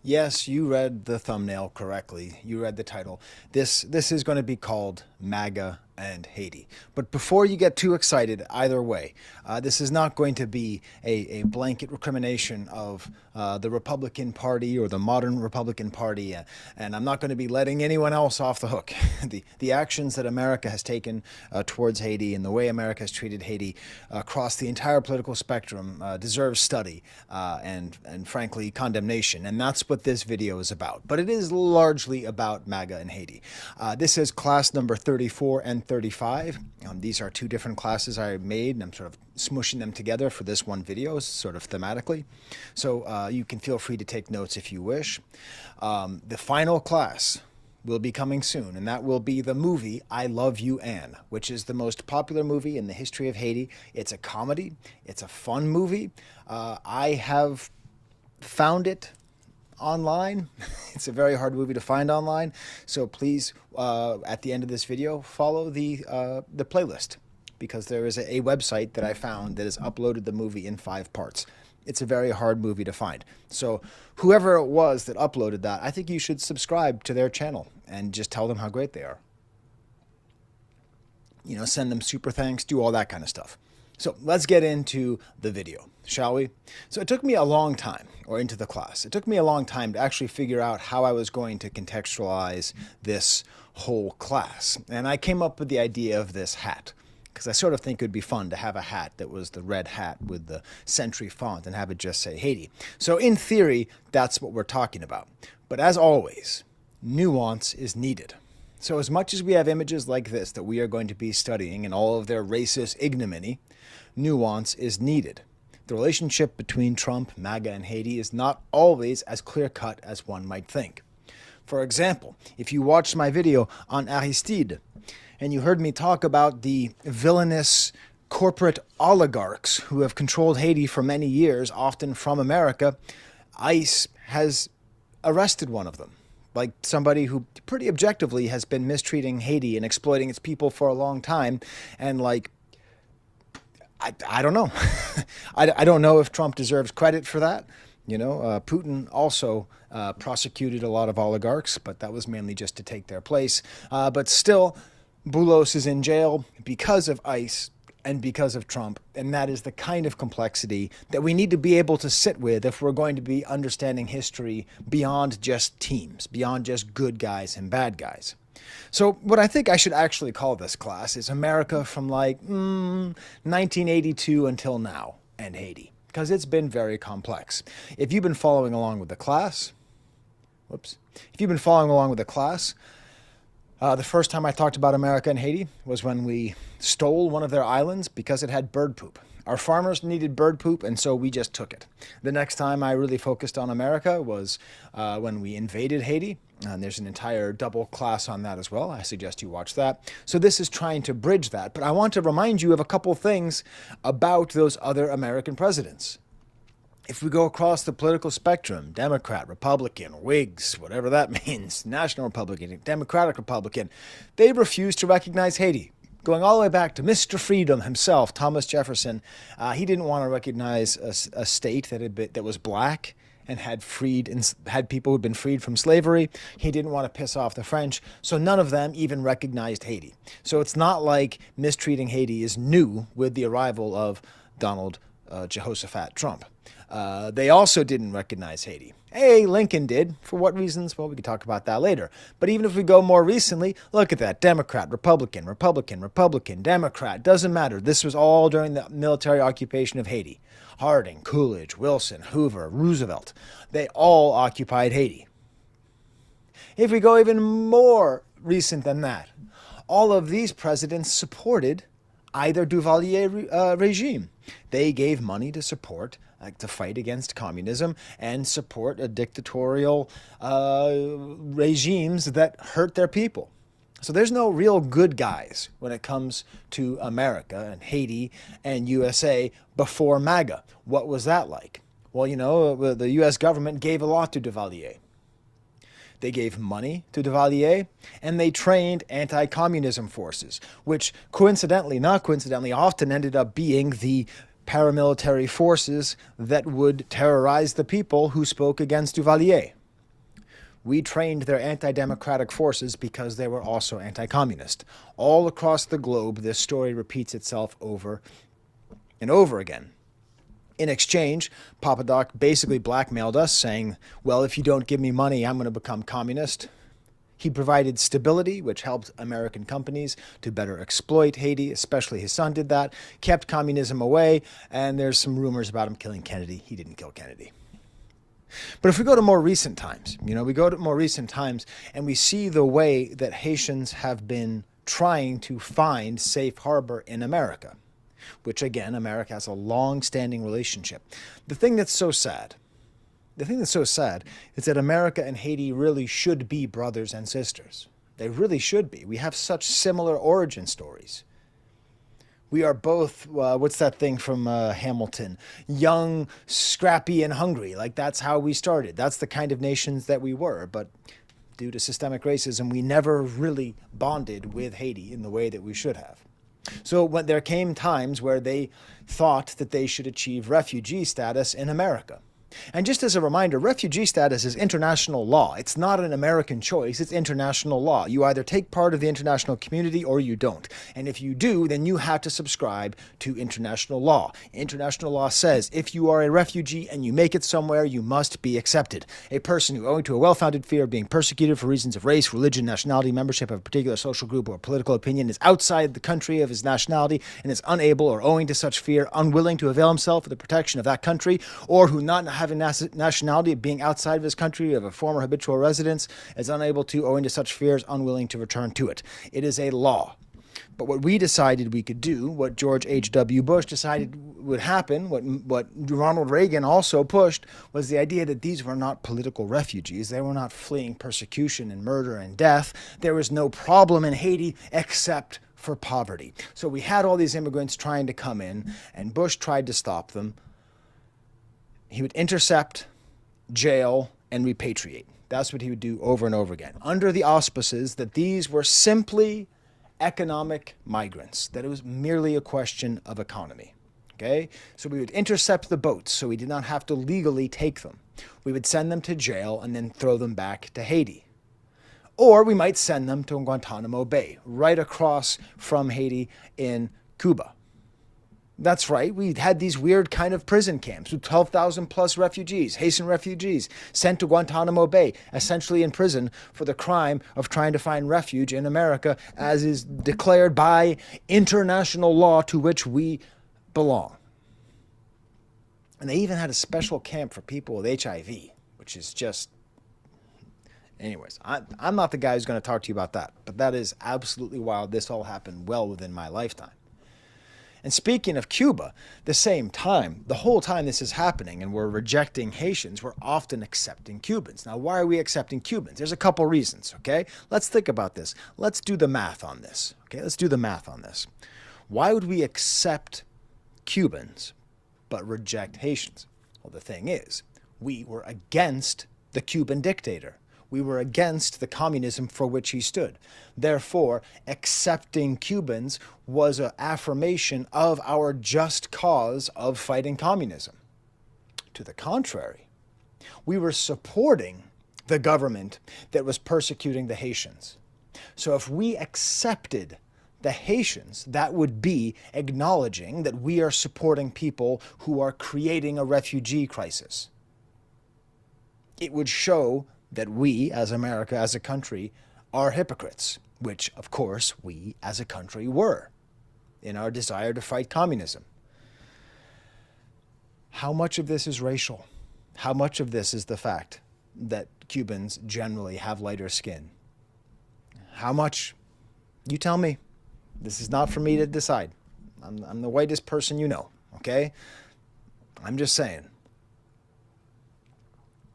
Yes, you read the thumbnail correctly. You read the title. This is going to be called MAGA and Haiti. But before you get too excited, either way, this is not going to be a blanket recrimination of the Republican Party or the modern Republican Party, and I'm not going to be letting anyone else off the hook. The actions that America has taken towards Haiti and the way America has treated Haiti across the entire political spectrum deserves study and frankly condemnation, and that's what this video is about. But it is largely about MAGA and Haiti. This is class number 34 and 35. These are two different classes I made, and I'm sort of smushing them together for this one video, sort of thematically. So you can feel free to take notes if you wish. The final class will be coming soon, and that will be the movie I Love You, Anne, which is the most popular movie in the history of Haiti. It's a comedy. It's a fun movie. I have found it online. It's a very hard movie to find online, so please, at the end of this video, follow the playlist, because there is a website that I found that has uploaded the movie in 5 parts. It's a very hard movie to find. So whoever it was that uploaded that, I think you should subscribe to their channel and just tell them how great they are. You know, send them super thanks, do all that kind of stuff. So let's get into the video, shall we? So it took me a long time, or into the class, it took me a long time to actually figure out how I was going to contextualize this whole class. And I came up with the idea of this hat, because I sort of think it would be fun to have a hat that was the red hat with the century font and have it just say Haiti. So in theory, that's what we're talking about. But as always, nuance is needed. So as much as we have images like this that we are going to be studying and all of their racist ignominy, nuance is needed. The relationship between Trump, MAGA, and Haiti is not always as clear-cut as one might think. For example, if you watched my video on Aristide, and you heard me talk about the villainous corporate oligarchs who have controlled Haiti for many years, often from America, ICE has arrested one of them. Like somebody who pretty objectively has been mistreating Haiti and exploiting its people for a long time. And like, I don't know. I don't know if Trump deserves credit for that. You know, Putin also prosecuted a lot of oligarchs, but that was mainly just to take their place. But still, Boulos is in jail because of ICE and because of Trump, and that is the kind of complexity that we need to be able to sit with if we're going to be understanding history beyond just teams, beyond just good guys and bad guys. So what I think I should actually call this class is America from like 1982 until now, and Haiti, because it's been very complex. If you've been following along with the class, the first time I talked about America and Haiti was when we stole one of their islands because it had bird poop. Our farmers needed bird poop, and so we just took it. The next time I really focused on America was when we invaded Haiti, and there's an entire double class on that as well. I suggest you watch that. So this is trying to bridge that, but I want to remind you of a couple things about those other American presidents. If we go across the political spectrum, Democrat, Republican, Whigs, whatever that means, National Republican, Democratic Republican, they refused to recognize Haiti. Going all the way back to Mr. Freedom himself, Thomas Jefferson, he didn't want to recognize a state that was black and had people who'd been freed from slavery. He didn't want to piss off the French, so none of them even recognized Haiti. So it's not like mistreating Haiti is new with the arrival of Donald Jehoshaphat Trump. They also didn't recognize Haiti. Hey, Lincoln did. For what reasons? Well, we can talk about that later. But even if we go more recently, look at that. Democrat, Republican, Republican, Republican, Democrat. Doesn't matter. This was all during the military occupation of Haiti. Harding, Coolidge, Wilson, Hoover, Roosevelt. They all occupied Haiti. If we go even more recent than that, all of these presidents supported either Duvalier regime. They gave money to support, to fight against communism and support a dictatorial regimes that hurt their people. So there's no real good guys when it comes to America and Haiti and USA before MAGA. What was that like? Well, you know, the US government gave a lot to Duvalier. They gave money to Duvalier, and they trained anti-communism forces, which coincidentally, not coincidentally, often ended up being the paramilitary forces that would terrorize the people who spoke against Duvalier. We trained their anti-democratic forces because they were also anti-communist. All across the globe, this story repeats itself over and over again. In exchange, Papa Doc basically blackmailed us, saying, well, if you don't give me money, I'm going to become communist. He provided stability, which helped American companies to better exploit Haiti, especially his son did that, kept communism away, and there's some rumors about him killing Kennedy. He didn't kill Kennedy. But if we go to more recent times, and we see the way that Haitians have been trying to find safe harbor in America, which again, America has a long-standing relationship. The thing that's so sad is that America and Haiti really should be brothers and sisters. They really should be. We have such similar origin stories. We are both, what's that thing from Hamilton? Young, scrappy, and hungry. Like, that's how we started. That's the kind of nations that we were. But due to systemic racism, we never really bonded with Haiti in the way that we should have. So when there came times where they thought that they should achieve refugee status in America. And just as a reminder, refugee status is international law. It's not an American choice, it's international law. You either take part of the international community or you don't. And if you do, then you have to subscribe to international law. International law says if you are a refugee and you make it somewhere, you must be accepted. A person who, owing to a well-founded fear of being persecuted for reasons of race, religion, nationality, membership of a particular social group, or political opinion, is outside the country of his nationality and is unable, or owing to such fear, unwilling to avail himself of the protection of that country, or who not having nationality of being outside of his country of a former habitual residence is unable to, owing to such fears, unwilling to return to it. It is a law. But what we decided we could do, what George H.W. Bush decided would happen, what Ronald Reagan also pushed, was the idea that these were not political refugees. They were not fleeing persecution and murder and death. There was no problem in Haiti except for poverty. So we had all these immigrants trying to come in, and Bush tried to stop them. He would intercept, jail, and repatriate. That's what he would do over and over again, under the auspices that these were simply economic migrants, that it was merely a question of economy. Okay? So we would intercept the boats so we did not have to legally take them. We would send them to jail and then throw them back to Haiti. Or we might send them to Guantanamo Bay, right across from Haiti in Cuba. That's right, we had these weird kind of prison camps with 12,000 plus refugees, Haitian refugees, sent to Guantanamo Bay, essentially in prison for the crime of trying to find refuge in America, as is declared by international law to which we belong. And they even had a special camp for people with HIV, which is just... Anyways, I'm not the guy who's going to talk to you about that, but that is absolutely wild. This all happened well within my lifetime. And speaking of Cuba, the same time, the whole time this is happening and we're rejecting Haitians, we're often accepting Cubans. Now, why are we accepting Cubans? There's a couple reasons, okay? Let's think about this. Let's do the math on this, okay? Let's do the math on this. Why would we accept Cubans but reject Haitians? Well, the thing is, we were against the Cuban dictator. We were against the communism for which he stood. Therefore, accepting Cubans was an affirmation of our just cause of fighting communism. To the contrary, we were supporting the government that was persecuting the Haitians. So if we accepted the Haitians, that would be acknowledging that we are supporting people who are creating a refugee crisis. It would show that we, as America, as a country, are hypocrites, which, of course, we, as a country, were in our desire to fight communism. How much of this is racial? How much of this is the fact that Cubans generally have lighter skin? How much? You tell me. This is not for me to decide. I'm the whitest person you know, okay? I'm just saying.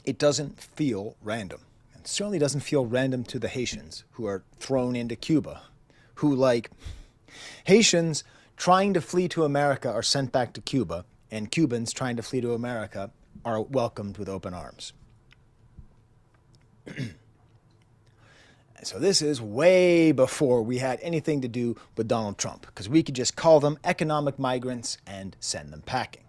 It doesn't feel random. It certainly doesn't feel random to the Haitians who are thrown into Cuba, who, like, Haitians trying to flee to America are sent back to Cuba, and Cubans trying to flee to America are welcomed with open arms. So this is way before we had anything to do with Donald Trump, because we could just call them economic migrants and send them packing.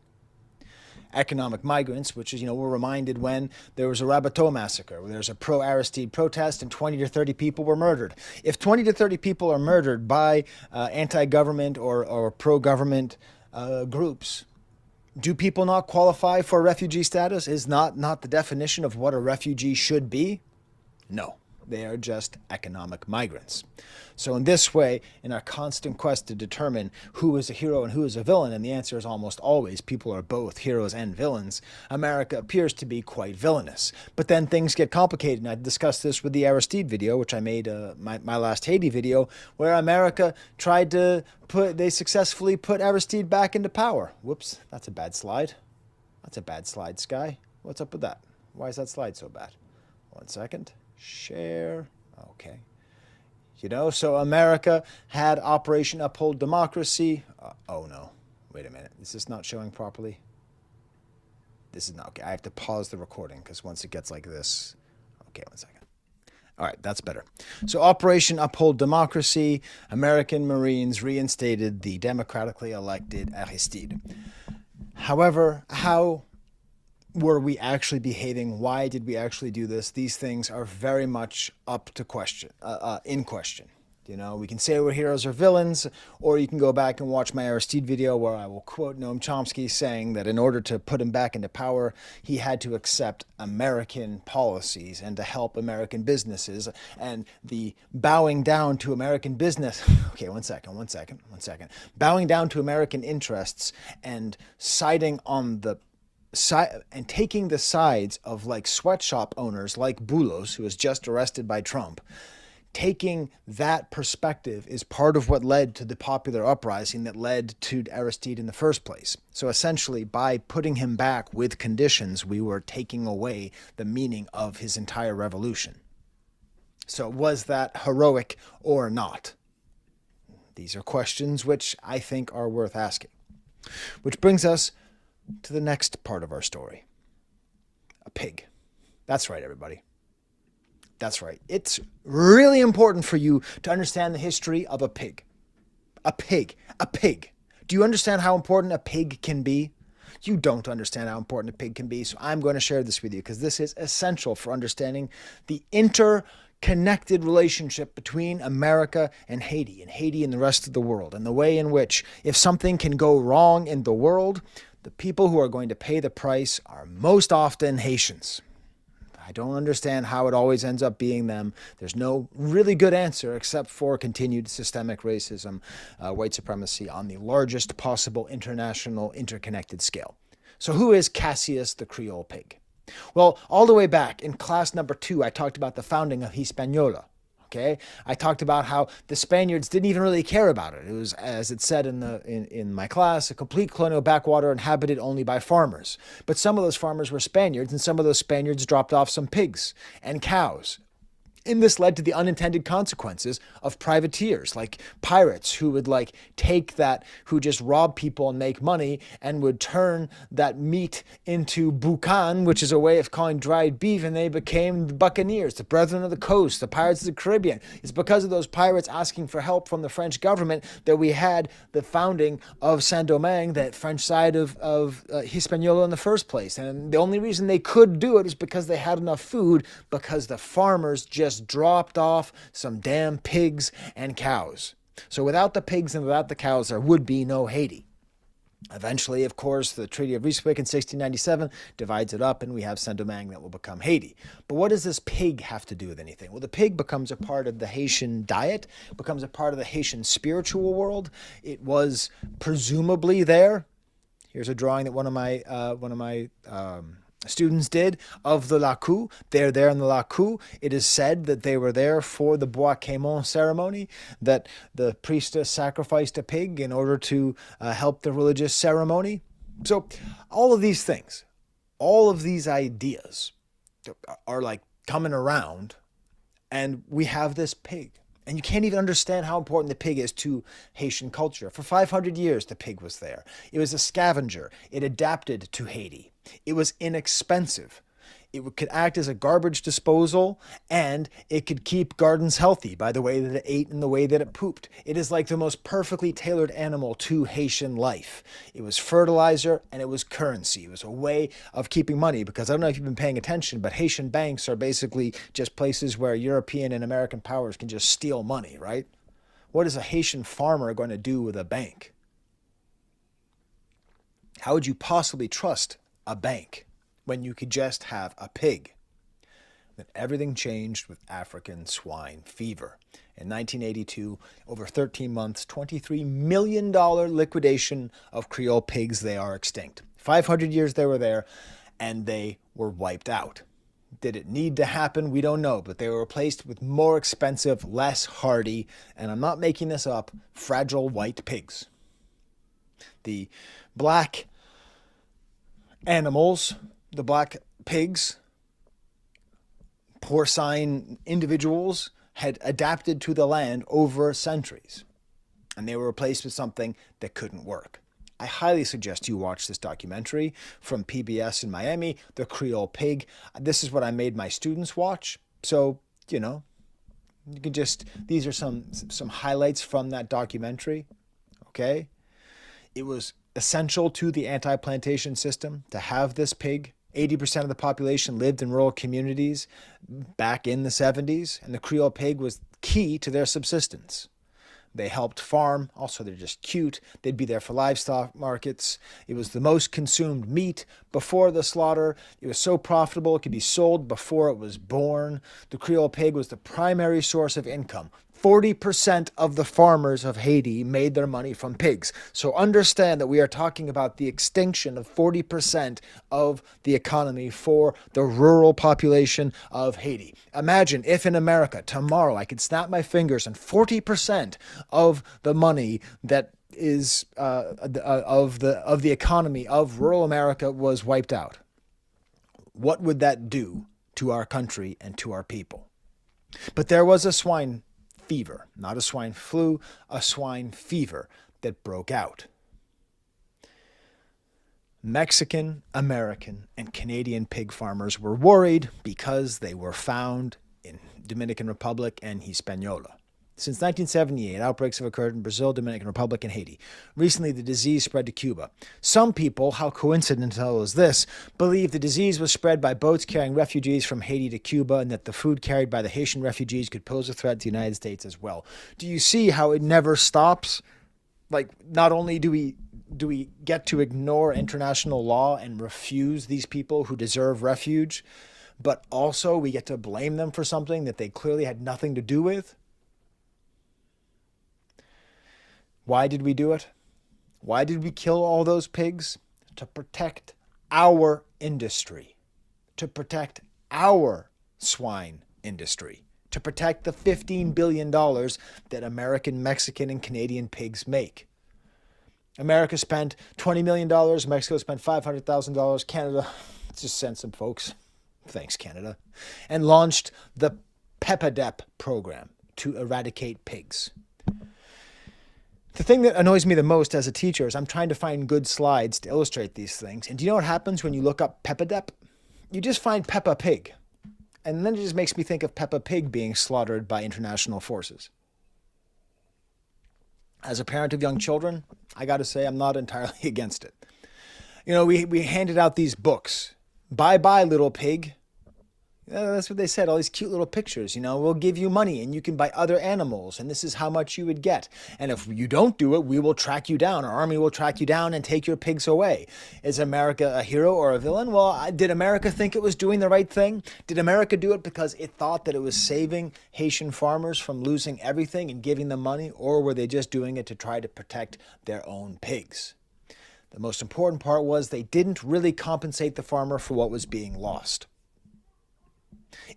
economic migrants, which is, we're reminded when there was a Rabateau massacre, where there's a pro-Aristide protest and 20 to 30 people were murdered. If 20 to 30 people are murdered by anti-government or pro-government groups, do people not qualify for refugee status? Is not the definition of what a refugee should be? No, they are just economic migrants. So in this way, in our constant quest to determine who is a hero and who is a villain, and the answer is almost always people are both heroes and villains, America appears to be quite villainous. But then things get complicated, and I discussed this with the Aristide video, which I made my last Haiti video, where America tried to they successfully put Aristide back into power. Whoops, that's a bad slide. That's a bad slide, Sky. What's up with that? Why is that slide so bad? 1 second. Share. Okay. So America had Operation Uphold Democracy. Oh no, wait a minute. Is this not showing properly? This is not okay. I have to pause the recording because once it gets like this. Okay, 1 second. All right, that's better. So Operation Uphold Democracy, American Marines reinstated the democratically elected Aristide. However, how were we actually behaving? Why did we actually do this? These things are very much up to question, in question. We can say we're heroes or villains, or you can go back and watch my Aristide video where I will quote Noam Chomsky saying that in order to put him back into power, he had to accept American policies and to help American businesses, and the bowing down to American business. Okay, 1 second. Bowing down to American interests and siding on the and taking the sides of sweatshop owners like Boulos, who was just arrested by Trump, taking that perspective is part of what led to the popular uprising that led to Aristide in the first place. So essentially, by putting him back with conditions, we were taking away the meaning of his entire revolution. So was that heroic or not? These are questions which I think are worth asking. Which brings us to the next part of our story. A pig. That's right, everybody. That's right. It's really important for you to understand the history of a pig. A pig. A pig. Do you understand how important a pig can be? You don't understand how important a pig can be, so I'm going to share this with you because this is essential for understanding the interconnected relationship between America and Haiti and the rest of the world, and the way in which if something can go wrong in the world, the people who are going to pay the price are most often Haitians. I don't understand how it always ends up being them. There's no really good answer except for continued systemic racism, white supremacy on the largest possible international interconnected scale. So who is Cassius the Creole pig? Well, all the way back in class number 2, I talked about the founding of Hispaniola. Okay, I talked about how the Spaniards didn't even really care about it. It was, as it said in my class, a complete colonial backwater inhabited only by farmers. But some of those farmers were Spaniards, and some of those Spaniards dropped off some pigs and cows. And this led to the unintended consequences of privateers, like pirates who would take that, who just rob people and make money, and would turn that meat into boucan, which is a way of calling dried beef, and they became the buccaneers, the Brethren of the Coast, the Pirates of the Caribbean. It's because of those pirates asking for help from the French government that we had the founding of Saint-Domingue, that French side of Hispaniola in the first place. And the only reason they could do it is because they had enough food, because the farmers just dropped off some damn pigs and cows. So without the pigs and without the cows, there would be no Haiti. Eventually, of course, the Treaty of Reinstating in 1697 divides it up, and we have Saint-Domingue that will become Haiti. But what does this pig have to do with anything? Well, the pig becomes a part of the Haitian diet, becomes a part of the Haitian spiritual world. It was presumably there. Here's a drawing that one of my students did of the Lacou. They're there in the Lacou. It is said that they were there for the Bois Quémont ceremony, that the priestess sacrificed a pig in order to help the religious ceremony. So all of these things, all of these ideas are coming around, and we have this pig. And you can't even understand how important the pig is to Haitian culture. For 500 years, the pig was there. It was a scavenger. It adapted to Haiti. It was inexpensive. could act as a garbage disposal, and it could keep gardens healthy by the way that it ate and the way that it pooped. It is like the most perfectly tailored animal to Haitian life. It was fertilizer and it was currency. It was a way of keeping money, because I don't know if you've been paying attention, but Haitian banks are basically just places where European and American powers can just steal money, right? What is a Haitian farmer going to do with a bank? How would you possibly trust a bank when you could just have a pig? Then everything changed with African swine fever. In 1982, over 13 months, $23 million liquidation of Creole pigs. They are extinct. 500 years they were there, and they were wiped out. Did it need to happen? We don't know, but they were replaced with more expensive, less hardy, and I'm not making this up, fragile white pigs. The black animals, the black pigs, porcine individuals, had adapted to the land over centuries, and they were replaced with something that couldn't work. I highly suggest you watch this documentary from PBS in Miami, The Creole Pig. This is what I made my students watch. So, you can just, these are some highlights from that documentary, okay? It was essential to the anti-plantation system to have this pig. 80% of the population lived in rural communities back in the 70s, and the Creole pig was key to their subsistence. They helped farm. Also, they're just cute. They'd be there for livestock markets. It was the most consumed meat before the slaughter. It was so profitable it could be sold before it was born. The Creole pig was the primary source of income. 40% of the farmers of Haiti made their money from pigs. So understand that we are talking about the extinction of 40% of the economy for the rural population of Haiti. Imagine if in America tomorrow I could snap my fingers and 40% of the money that is of the economy of rural America was wiped out. What would that do to our country and to our people? But there was a swine fever, not a swine flu, a swine fever that broke out. Mexican, American, and Canadian pig farmers were worried because they were found in Dominican Republic and Hispaniola. Since 1978, outbreaks have occurred in Brazil, Dominican Republic, and Haiti. Recently, the disease spread to Cuba. Some people, how coincidental is this, believe the disease was spread by boats carrying refugees from Haiti to Cuba, and that the food carried by the Haitian refugees could pose a threat to the United States as well. Do you see how it never stops? Like, not only do we get to ignore international law and refuse these people who deserve refuge, but also we get to blame them for something that they clearly had nothing to do with? Why did we do it? Why did we kill all those pigs? To protect our industry, to protect our swine industry, to protect the $15 billion that American, Mexican, and Canadian pigs make. America spent $20 million. Mexico spent $500,000. Canada just sent some folks. Thanks, Canada. And launched the PEPADEP program to eradicate pigs. The thing that annoys me the most as a teacher is I'm trying to find good slides to illustrate these things. And do you know what happens when you look up PEPADEP? You just find Peppa Pig. And then it just makes me think of Peppa Pig being slaughtered by international forces. As a parent of young children, I got to say I'm not entirely against it. We handed out these books. Bye-bye, little pig. That's what they said, all these cute little pictures. We'll give you money and you can buy other animals, and this is how much you would get. And if you don't do it, we will track you down. Our army will track you down and take your pigs away. Is America a hero or a villain? Well, did America think it was doing the right thing? Did America do it because it thought that it was saving Haitian farmers from losing everything and giving them money? Or were they just doing it to try to protect their own pigs? The most important part was they didn't really compensate the farmer for what was being lost.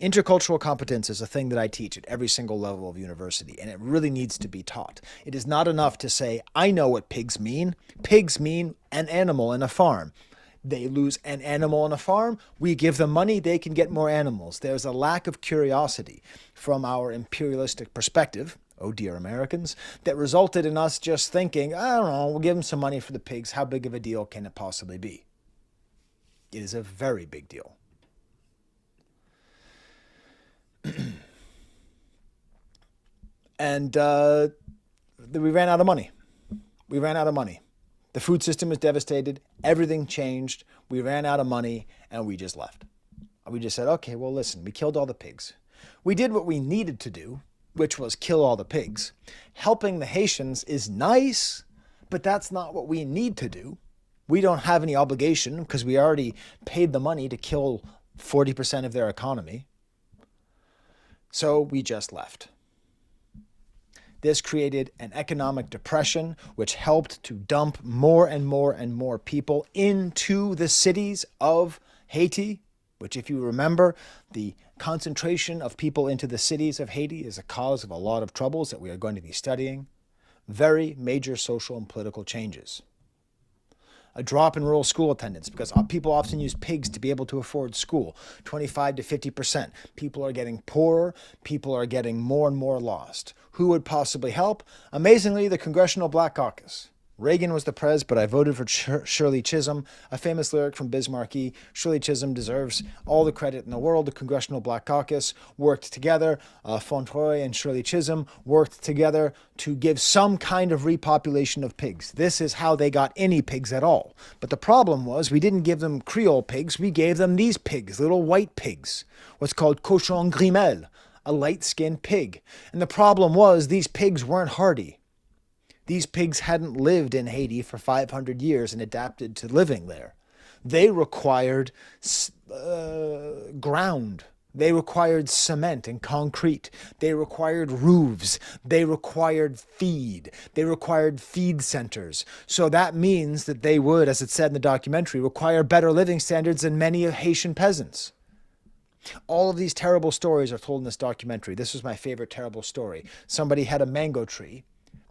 Intercultural competence is a thing that I teach at every single level of university, and it really needs to be taught. It is not enough to say, I know what pigs mean. Pigs mean an animal in a farm. They lose an animal on a farm, we give them money, they can get more animals. There's a lack of curiosity from our imperialistic perspective, oh dear Americans, that resulted in us just thinking, I don't know, we'll give them some money for the pigs. How big of a deal can it possibly be? It is a very big deal. And we ran out of money. We ran out of money. The food system was devastated. Everything changed. We ran out of money and we just left. We just said, okay, well, listen, we killed all the pigs. We did what we needed to do, which was kill all the pigs. Helping the Haitians is nice, but that's not what we need to do. We don't have any obligation because we already paid the money to kill 40% of their economy. So we just left. This created an economic depression, which helped to dump more and more and more people into the cities of Haiti, which, if you remember, the concentration of people into the cities of Haiti is a cause of a lot of troubles that we are going to be studying. Very major social and political changes. A drop in rural school attendance because people often use pigs to be able to afford school. 25 to 50%. People are getting poorer. People are getting more and more lost. Who would possibly help? Amazingly, the Congressional Black Caucus. Reagan was the prez, but I voted for Shirley Chisholm, a famous lyric from Bismarcky. Shirley Chisholm deserves all the credit in the world. The Congressional Black Caucus worked together. Fontroy and Shirley Chisholm worked together to give some kind of repopulation of pigs. This is how they got any pigs at all. But the problem was we didn't give them Creole pigs. We gave them these pigs, little white pigs, what's called cochon grimel, a light-skinned pig. And the problem was these pigs weren't hardy. These pigs hadn't lived in Haiti for 500 years and adapted to living there. They required ground. They required cement and concrete. They required roofs. They required feed. They required feed centers. So that means that they would, as it said in the documentary, require better living standards than many Haitian peasants. All of these terrible stories are told in this documentary. This was my favorite terrible story. Somebody had a mango tree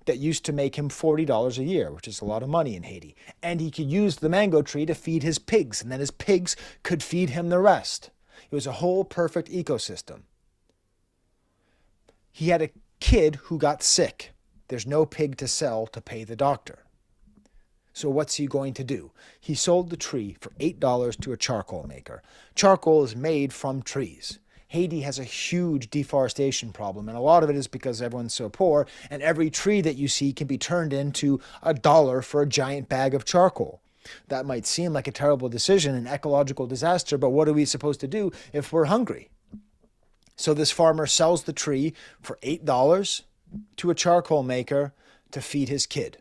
that used to make him $40 a year, which is a lot of money in Haiti. And he could use the mango tree to feed his pigs, and then his pigs could feed him the rest. It was a whole perfect ecosystem. He had a kid who got sick. There's no pig to sell to pay the doctor. So what's he going to do? He sold the tree for $8 to a charcoal maker. Charcoal is made from trees. Haiti has a huge deforestation problem, and a lot of it is because everyone's so poor, and every tree that you see can be turned into $1 for a giant bag of charcoal. That might seem like a terrible decision, an ecological disaster, but what are we supposed to do if we're hungry? So this farmer sells the tree for $8 to a charcoal maker to feed his kid.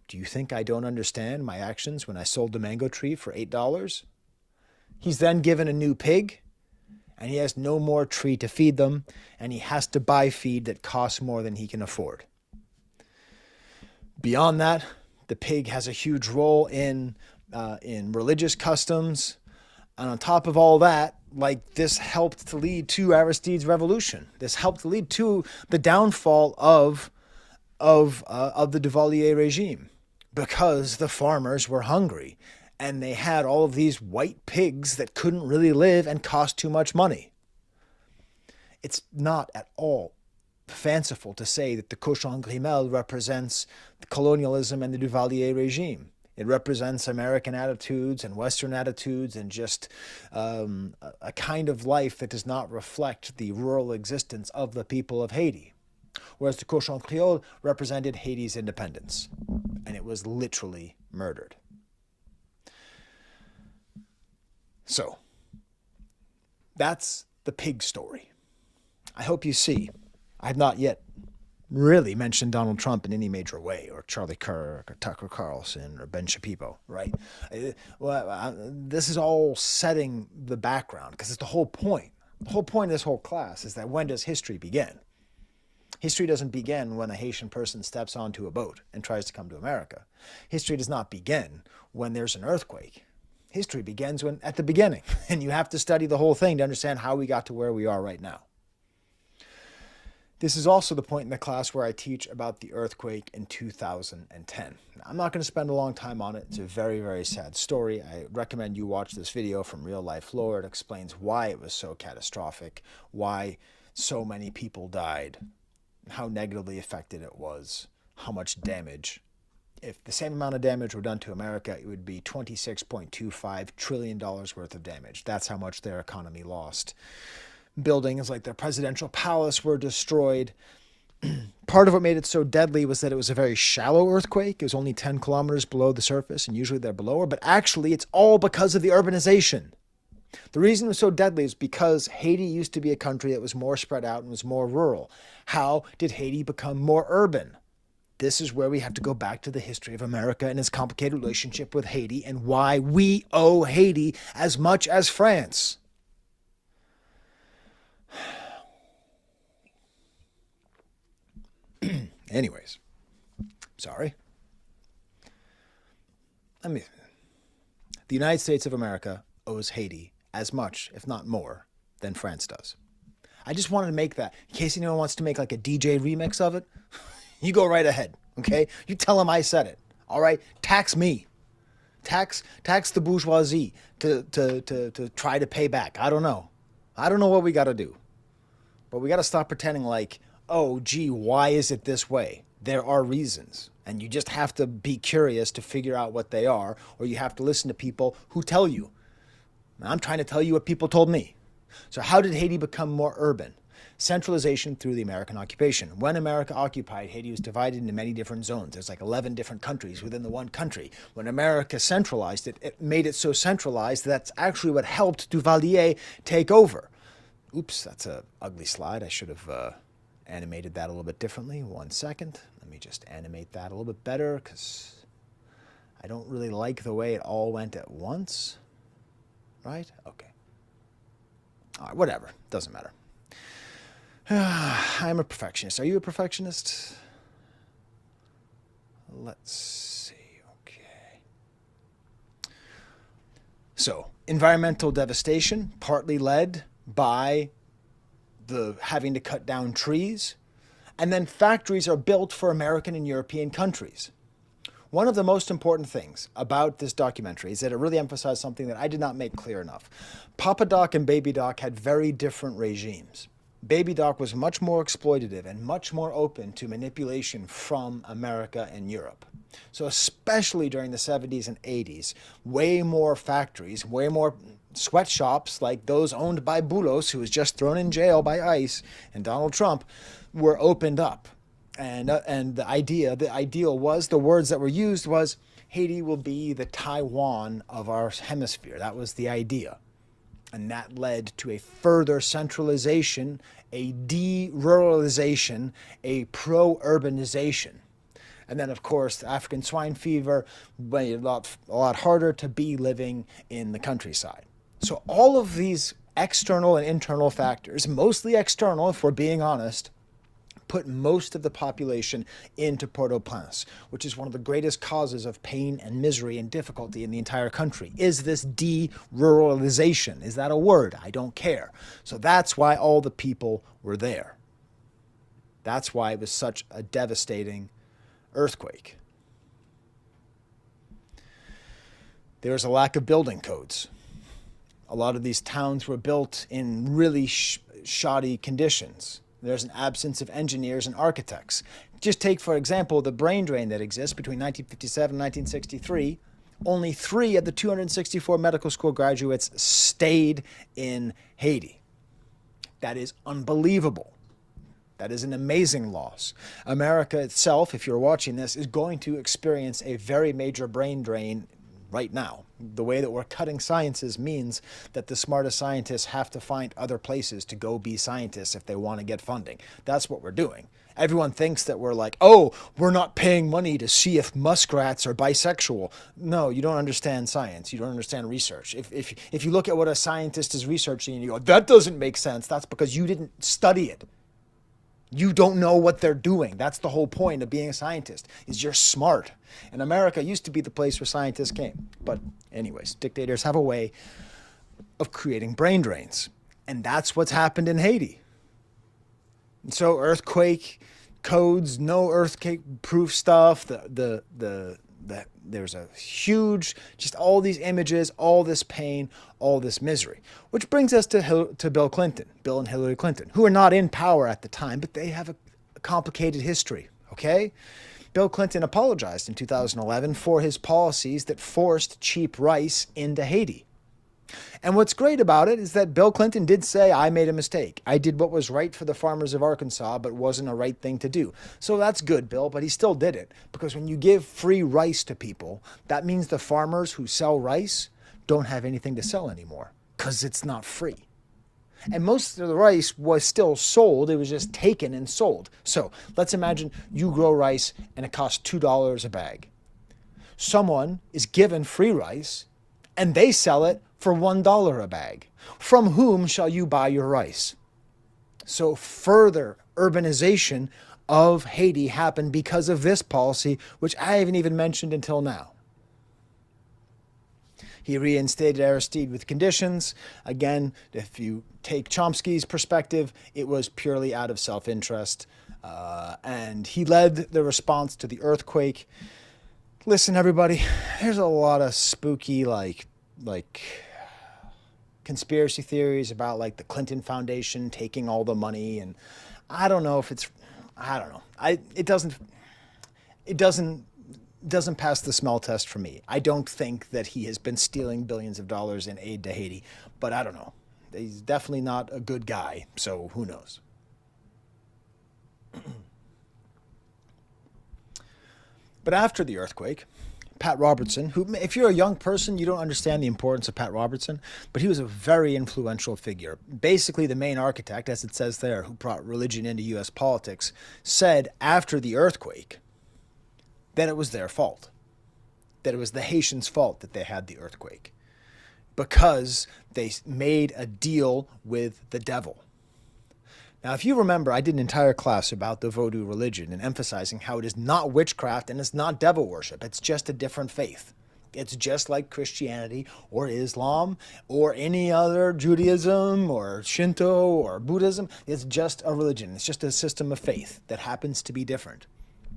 Do you think I don't understand my actions when I sold the mango tree for $8? He's then given a new pig, and he has no more tree to feed them, and he has to buy feed that costs more than he can afford. Beyond that, the pig has a huge role in religious customs, and on top of all that, this helped to lead to Aristide's revolution. This helped to lead to the downfall of the Duvalier regime, because the farmers were hungry. And they had all of these white pigs that couldn't really live and cost too much money. It's not at all fanciful to say that the cochon grimel represents colonialism and the Duvalier regime. It represents American attitudes and Western attitudes and just a kind of life that does not reflect the rural existence of the people of Haiti. Whereas the cochon Creole represented Haiti's independence. And it was literally murdered. So, that's the pig story. I hope you see, I have not yet really mentioned Donald Trump in any major way, or Charlie Kirk, or Tucker Carlson, or Ben Shapiro, right? This is all setting the background, because it's the whole point. The whole point of this whole class is that when does history begin? History doesn't begin when a Haitian person steps onto a boat and tries to come to America. History does not begin when there's an earthquake. History begins at the beginning, and you have to study the whole thing to understand how we got to where we are right now. This is also the point in the class where I teach about the earthquake in 2010. Now, I'm not going to spend a long time on it. It's a very, very sad story. I recommend you watch this video from Real Life Lore. It explains why it was so catastrophic, why so many people died, how negatively affected it was, how much damage. If the same amount of damage were done to America, it would be $26.25 trillion worth of damage. That's how much their economy lost. buildings like their presidential palace were destroyed. Part of what made it so deadly was that it was a very shallow earthquake. It was only 10 kilometers below the surface, and usually they're below, but actually it's all because of the urbanization. The reason it was so deadly is because Haiti used to be a country that was more spread out and was more rural. How did Haiti become more urban? This is where we have to go back to the history of America and its complicated relationship with Haiti and why we owe Haiti as much as France. Anyways, sorry. The United States of America owes Haiti as much, if not more, than France does. I just wanted to make that, in case anyone wants to make like a DJ remix of it, you go right ahead, okay? You tell them I said it, all right? Tax me. Tax the bourgeoisie to try to pay back. I don't know. I don't know what we got to do. But we got to stop pretending like, oh, gee, why is it this way? There are reasons. And you just have to be curious to figure out what they are, or you have to listen to people who tell you. I'm trying to tell you what people told me. So how did Haiti become more urban? Centralization through the American occupation. When America occupied, Haiti was divided into many different zones. There's like 11 different countries within the one country. When America centralized it, it made it so centralized that's actually what helped Duvalier take over. Oops, that's an ugly slide. I should have animated that a little bit differently. 1 second. Let me just animate that a little bit better because I don't really like the way it all went at once. Right? Okay. All right, whatever. Doesn't matter. I'm a perfectionist. Are you a perfectionist? Let's see. Okay. So, environmental devastation, partly led by the having to cut down trees. And then factories are built for American and European countries. One of the most important things about this documentary is that it really emphasized something that I did not make clear enough. Papa Doc and Baby Doc had very different regimes. Baby Doc was much more exploitative and much more open to manipulation from America and Europe. So especially during the 70s and 80s, way more factories, way more sweatshops like those owned by Boulos, who was just thrown in jail by ICE and Donald Trump, were opened up. And the ideal was, the words that were used was, Haiti will be the Taiwan of our hemisphere. That was the idea. And that led to a further centralization, a de-ruralization, a pro-urbanization. And then, of course, the African swine fever made it a lot harder to be living in the countryside. So all of these external and internal factors, mostly external if we're being honest, put most of the population into Port-au-Prince, which is one of the greatest causes of pain and misery and difficulty in the entire country. Is this de-ruralization? Is that a word? I don't care. So that's why all the people were there. That's why it was such a devastating earthquake. There was a lack of building codes. A lot of these towns were built in really shoddy conditions. There's an absence of engineers and architects. Just take, for example, the brain drain that exists between 1957 and 1963. Only 3 of the 264 medical school graduates stayed in Haiti. That is unbelievable. That is an amazing loss. America itself, if you're watching this, is going to experience a very major brain drain right now. The way that we're cutting sciences means that the smartest scientists have to find other places to go be scientists if they want to get funding. That's what we're doing. Everyone thinks that we're like, oh, we're not paying money to see if muskrats are bisexual. No, you don't understand science. You don't understand research. If you look at what a scientist is researching and you go, that doesn't make sense, that's because you didn't study it. You don't know what they're doing. That's the whole point of being a scientist, is you're smart. And America used to be the place where scientists came. But anyways, dictators have a way of creating brain drains. And that's what's happened in Haiti. And so earthquake codes, no earthquake-proof stuff, there's a huge, just all these images, all this pain, all this misery. Which brings us to Bill Clinton, Bill and Hillary Clinton, who are not in power at the time, but they have a complicated history, okay? Bill Clinton apologized in 2011 for his policies that forced cheap rice into Haiti. And what's great about it is that Bill Clinton did say, I made a mistake. I did what was right for the farmers of Arkansas, but wasn't a right thing to do. So that's good, Bill, but he still did it. Because when you give free rice to people, that means the farmers who sell rice don't have anything to sell anymore because it's not free. And most of the rice was still sold. It was just taken and sold. So let's imagine you grow rice and it costs $2 a bag. Someone is given free rice and they sell it for $1 a bag. From whom shall you buy your rice? So further urbanization of Haiti happened because of this policy, which I haven't even mentioned until now. He reinstated Aristide with conditions. Again, if you take Chomsky's perspective, it was purely out of self-interest. And he led the response to the earthquake. Listen, everybody, there's a lot of spooky, like conspiracy theories about like the Clinton Foundation taking all the money. And I don't know if it's, I don't know. It doesn't pass the smell test for me. I don't think that he has been stealing billions of dollars in aid to Haiti, but I don't know. He's definitely not a good guy, so who knows? But after the earthquake, Pat Robertson, who, if you're a young person, you don't understand the importance of Pat Robertson, but he was a very influential figure. Basically, the main architect, as it says there, who brought religion into U.S. politics, said after the earthquake that it was their fault, that it was the Haitians' fault that they had the earthquake, because they made a deal with the devil. Now, if you remember, I did an entire class about the Vodou religion and emphasizing how it is not witchcraft and it's not devil worship. It's just a different faith. It's just like Christianity or Islam or any other Judaism or Shinto or Buddhism. It's just a religion. It's just a system of faith that happens to be different.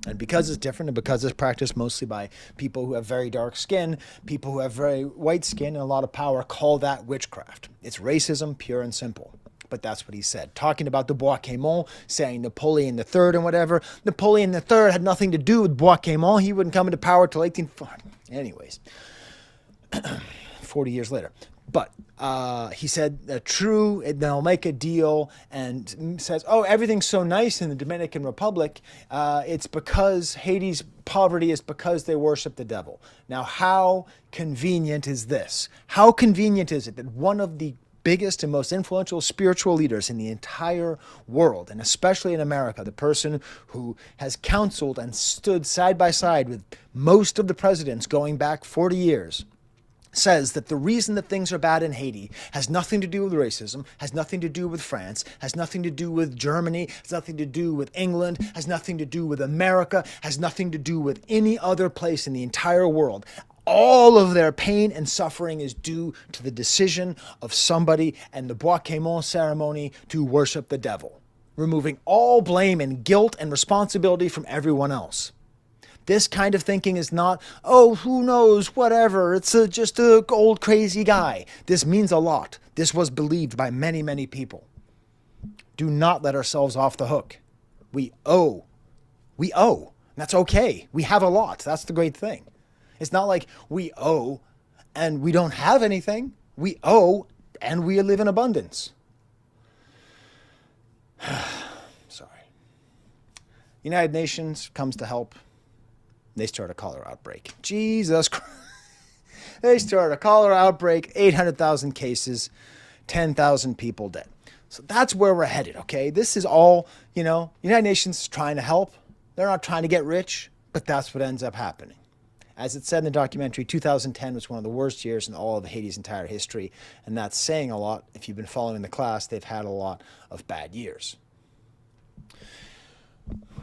And because it's different and because it's practiced mostly by people who have very dark skin, people who have very white skin and a lot of power call that witchcraft. It's racism, pure and simple. But that's what he said. Talking about the Bois-Quémont, saying Napoleon III and whatever. Napoleon III had nothing to do with Bois-Quémont. He wouldn't come into power till 1840. Anyways, 40 years later. But he said, true, they'll make a deal, and says, oh, everything's so nice in the Dominican Republic. It's because Haiti's poverty is because they worship the devil. Now, how convenient is this? How convenient is it that one of the biggest and most influential spiritual leaders in the entire world, and especially in America, the person who has counseled and stood side by side with most of the presidents going back 40 years, says that the reason that things are bad in Haiti has nothing to do with racism, has nothing to do with France, has nothing to do with Germany, has nothing to do with England, has nothing to do with America, has nothing to do with any other place in the entire world. All of their pain and suffering is due to the decision of somebody and the Bois-Quémont ceremony to worship the devil, removing all blame and guilt and responsibility from everyone else. This kind of thinking is not, oh, who knows, whatever, it's just an old crazy guy. This means a lot. This was believed by many, many people. Do not let ourselves off the hook. We owe. That's okay. We have a lot. That's the great thing. It's not like we owe and we don't have anything. We owe and we live in abundance. Sorry. United Nations comes to help. They start a cholera outbreak. Jesus Christ. They start a cholera outbreak, 800,000 cases, 10,000 people dead. So that's where we're headed, okay? This is all, United Nations is trying to help. They're not trying to get rich, but that's what ends up happening. As it said in the documentary, 2010 was one of the worst years in all of Haiti's entire history, and that's saying a lot. If you've been following the class, they've had a lot of bad years,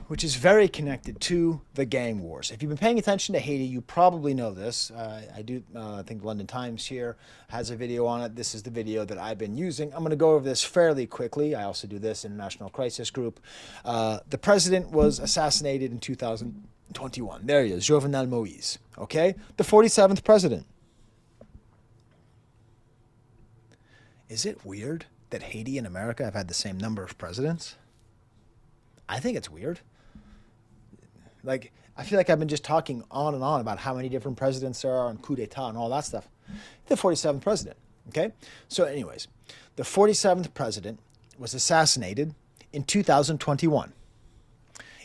which is very connected to the gang wars. If you've been paying attention to Haiti, you probably know this. I think the London Times here has a video on it. This is the video that I've been using. I'm going to go over this fairly quickly. I also do this in National Crisis Group. The president was assassinated in 2021. There he is, Jovenel Moïse, okay? The 47th president. Is it weird that Haiti and America have had the same number of presidents? I think it's weird. Like, I feel like I've been just talking on and on about how many different presidents there are and coup d'etat and all that stuff. The 47th president. Okay? So anyways, the 47th president was assassinated in 2021.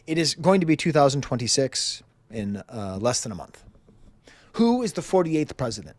It is going to be 2026 in less than a month. Who is the 48th president?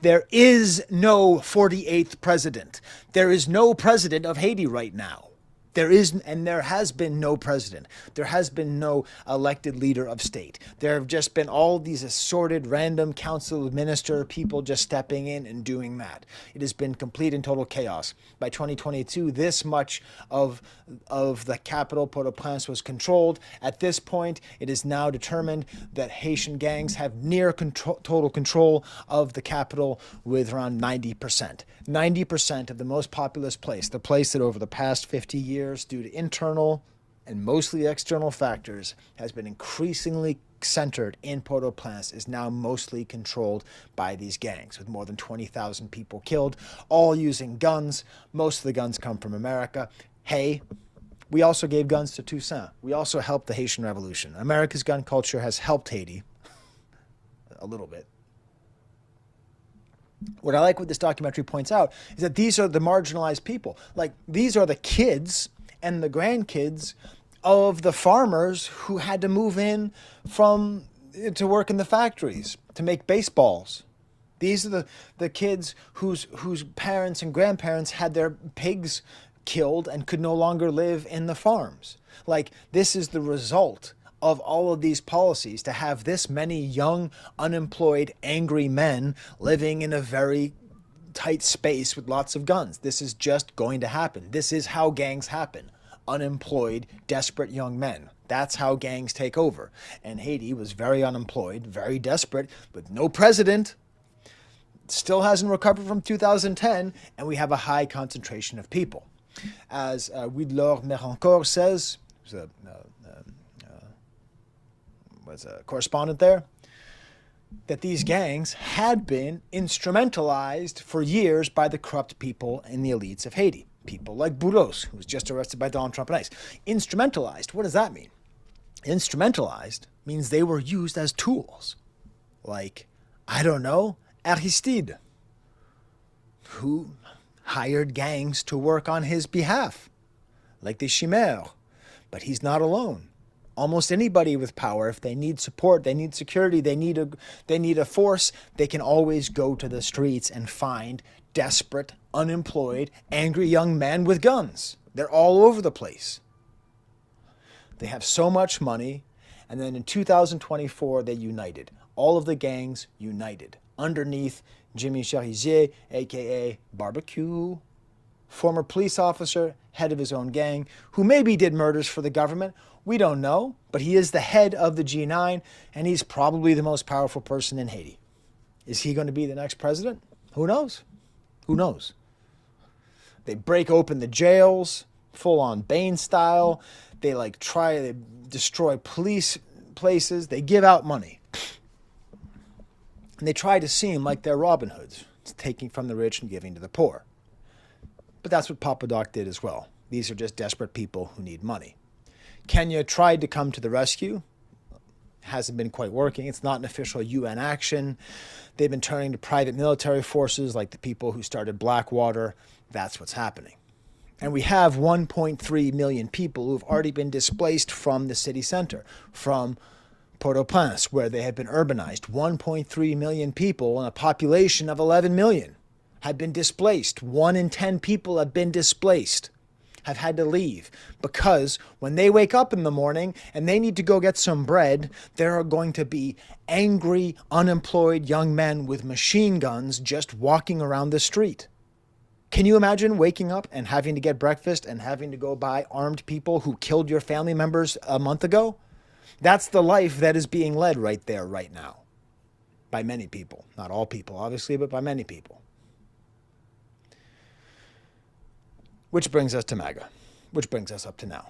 There is no 48th president. There is no president of Haiti right now. There is, and there has been no president. There has been no elected leader of state. There have just been all these assorted, random council of minister people just stepping in and doing that. It has been complete and total chaos. By 2022, this much of the capital, Port-au-Prince, was controlled. At this point, it is now determined that Haitian gangs have near total control of the capital with around 90%. 90% of the most populous place, the place that over the past 50 years, due to internal and mostly external factors, has been increasingly centered in Port-au-Prince, is now mostly controlled by these gangs, with more than 20,000 people killed, all using guns. Most of the guns come from America. Hey, we also gave guns to Toussaint. We also helped the Haitian Revolution. America's gun culture has helped Haiti a little bit. What I like what this documentary points out is that these are the marginalized people. Like, these are the kids and the grandkids of the farmers who had to move in to work in the factories to make baseballs. These are the kids whose parents and grandparents had their pigs killed and could no longer live in the farms. Like, this is the result of all of these policies, to have this many young, unemployed, angry men living in a very tight space with lots of guns. This is just going to happen. This is how gangs happen. Unemployed, desperate young men. That's how gangs take over. And Haiti was very unemployed, very desperate, with no president. Still hasn't recovered from 2010, and we have a high concentration of people. As Weaponizing says, was a correspondent there, that these gangs had been instrumentalized for years by the corrupt people in the elites of Haiti. People like Boullos, who was just arrested by Donald Trump and ICE. Instrumentalized, what does that mean? Instrumentalized means they were used as tools. Like, I don't know, Aristide, who hired gangs to work on his behalf, like the Chimères. But he's not alone. Almost anybody with power, if they need support, they need security, they need a force, they can always go to the streets and find desperate, unemployed, angry young men with guns. They're all over the place. They have so much money, and then in 2024 they united. All of the gangs united underneath Jimmy Cherizier, aka Barbecue, former police officer, head of his own gang, who maybe did murders for the government. We don't know, but he is the head of the G9, and he's probably the most powerful person in Haiti. Is he going to be the next president? Who knows? Who knows? They break open the jails, full-on Bane style. They they destroy police places. They give out money. And they try to seem like they're Robin Hoods, taking from the rich and giving to the poor. But that's what Papa Doc did as well. These are just desperate people who need money. Kenya tried to come to the rescue. Hasn't been quite working. It's not an official UN action. They've been turning to private military forces like the people who started Blackwater. That's what's happening. And we have 1.3 million people who have already been displaced from the city center, from Port-au-Prince, where they have been urbanized. 1.3 million people in a population of 11 million have been displaced. 1 in 10 people have been displaced, have had to leave, because when they wake up in the morning and they need to go get some bread, there are going to be angry, unemployed young men with machine guns just walking around the street. Can you imagine waking up and having to get breakfast and having to go by armed people who killed your family members a month ago? That's the life that is being led right there, right now, by many people. Not all people, obviously, but by many people. Which brings us to MAGA, which brings us up to now.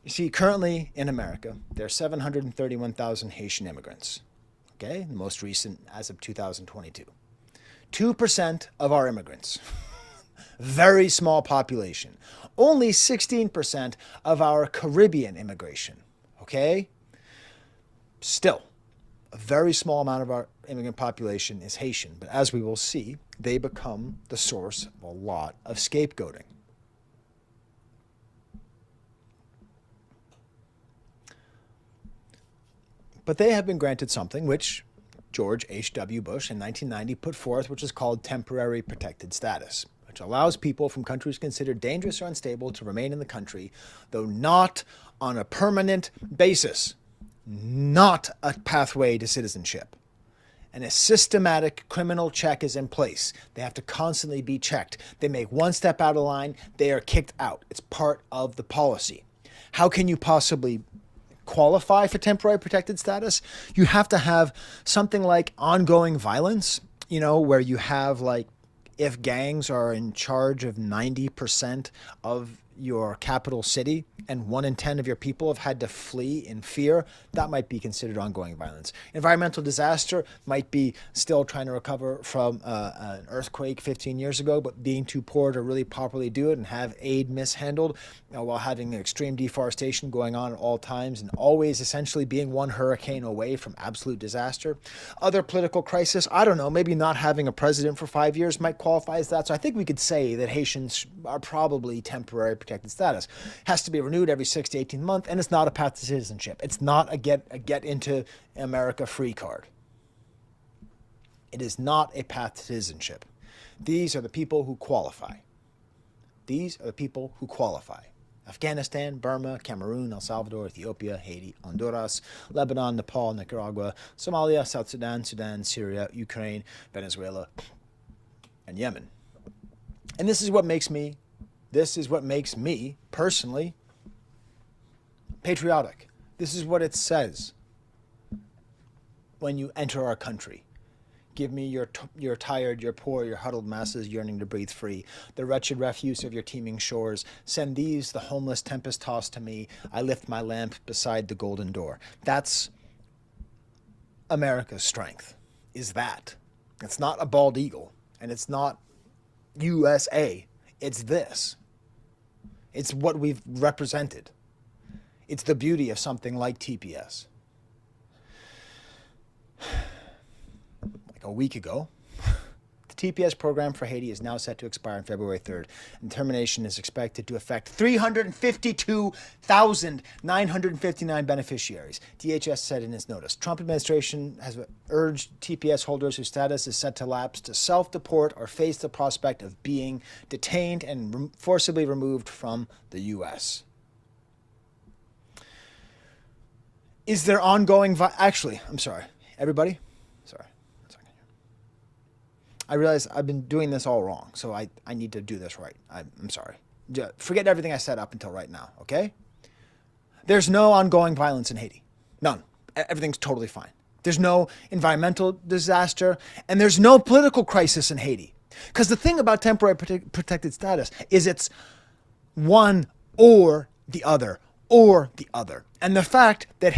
You see, currently in America, there are 731,000 Haitian immigrants, okay? The most recent as of 2022. 2% of our immigrants, very small population. Only 16% of our Caribbean immigration, okay? Still, A very small amount of our immigrant population is Haitian, but as we will see, they become the source of a lot of scapegoating. But they have been granted something which George H.W. Bush in 1990 put forth, which is called temporary protected status, which allows people from countries considered dangerous or unstable to remain in the country, though not on a permanent basis, not a pathway to citizenship. And a systematic criminal check is in place. They have to constantly be checked. They make one step out of line, they are kicked out. It's part of the policy. How can you possibly qualify for temporary protected status? You have to have something like ongoing violence, where you have like, if gangs are in charge of 90% of your capital city and 1 in 10 of your people have had to flee in fear, that might be considered ongoing violence. Environmental disaster might be still trying to recover from an earthquake 15 years ago, but being too poor to really properly do it and have aid mishandled while having extreme deforestation going on at all times and always essentially being one hurricane away from absolute disaster. Other political crisis, I don't know, maybe not having a president for 5 years might qualify as that. So I think we could say that Haitians are probably temporary protected status. Has to be renewed every 6 to 18 months, and it's not a path to citizenship. It's not a get into America free card. It is not a path to citizenship. These are the people who qualify. These are the people who qualify. Afghanistan, Burma, Cameroon, El Salvador, Ethiopia, Haiti, Honduras, Lebanon, Nepal, Nicaragua, Somalia, South Sudan, Syria, Ukraine, Venezuela, and Yemen. And this is what makes me personally patriotic. This is what it says when you enter our country. Give me your tired, your poor, your huddled masses yearning to breathe free, the wretched refuse of your teeming shores. Send these, the homeless tempest tossed to me. I lift my lamp beside the golden door. That's America's strength, is that. It's not a bald eagle, and it's not USA. It's this. It's what we've represented. It's the beauty of something like TPS. Like a week ago, the TPS program for Haiti is now set to expire on February 3rd, and termination is expected to affect 352,959 beneficiaries, DHS said in its notice. Trump administration has urged TPS holders whose status is set to lapse to self-deport or face the prospect of being detained and forcibly removed from the U.S. Is there ongoing actually, I'm sorry, everybody? Sorry. I realize I've been doing this all wrong, so I need to do this right. I'm sorry. Forget everything I said up until right now, okay? There's no ongoing violence in Haiti. None. Everything's totally fine. There's no environmental disaster, and there's no political crisis in Haiti. Because the thing about temporary protected status is it's one or the other, or the other. And the fact that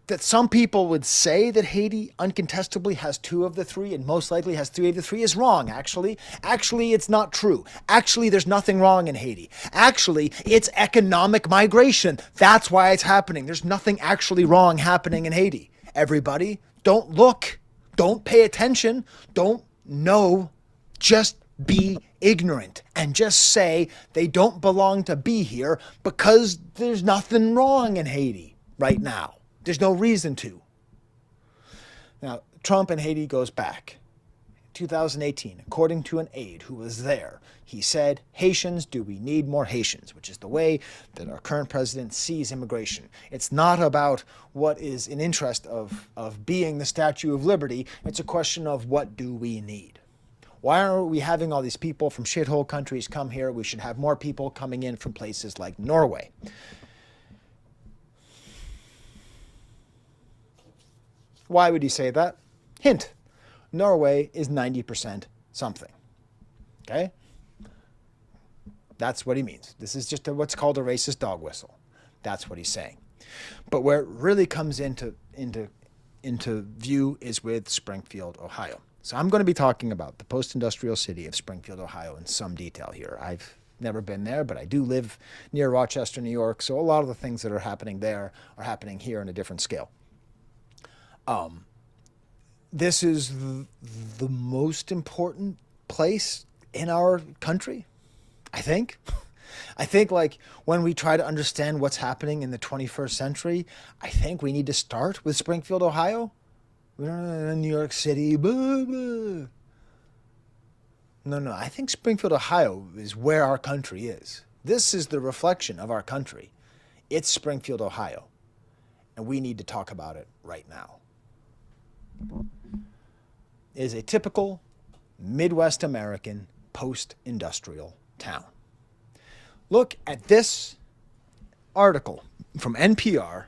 that some people would say that Haiti uncontestably has 2 of the 3 and most likely has 3 of the 3 is wrong, actually. Actually, it's not true. Actually, there's nothing wrong in Haiti. Actually, it's economic migration. That's why it's happening. There's nothing actually wrong happening in Haiti. Everybody, don't look. Don't pay attention. Don't know. Just be ignorant and just say they don't belong to be here because there's nothing wrong in Haiti right now. There's no reason to. Now, Trump and Haiti goes back. 2018, according to an aide who was there, he said, Haitians, do we need more Haitians? Which is the way that our current president sees immigration. It's not about what is in interest of being the Statue of Liberty. It's a question of what do we need? Why are we having all these people from shithole countries come here? We should have more people coming in from places like Norway. Why would he say that? Hint, Norway is 90% something. Okay? That's what he means. This is just what's called a racist dog whistle. That's what he's saying. But where it really comes into view is with Springfield, Ohio. So I'm going to be talking about the post-industrial city of Springfield, Ohio in some detail here. I've never been there, but I do live near Rochester, New York, so a lot of the things that are happening there are happening here on a different scale. This is the most important place in our country, I think. I think, like, when we try to understand what's happening in the 21st century, I think we need to start with Springfield, Ohio. New York City, blah, blah. No, I think Springfield, Ohio is where our country is. This is the reflection of our country. It's Springfield, Ohio. And we need to talk about it right now. It is a typical Midwest American post-industrial town. Look at this article from NPR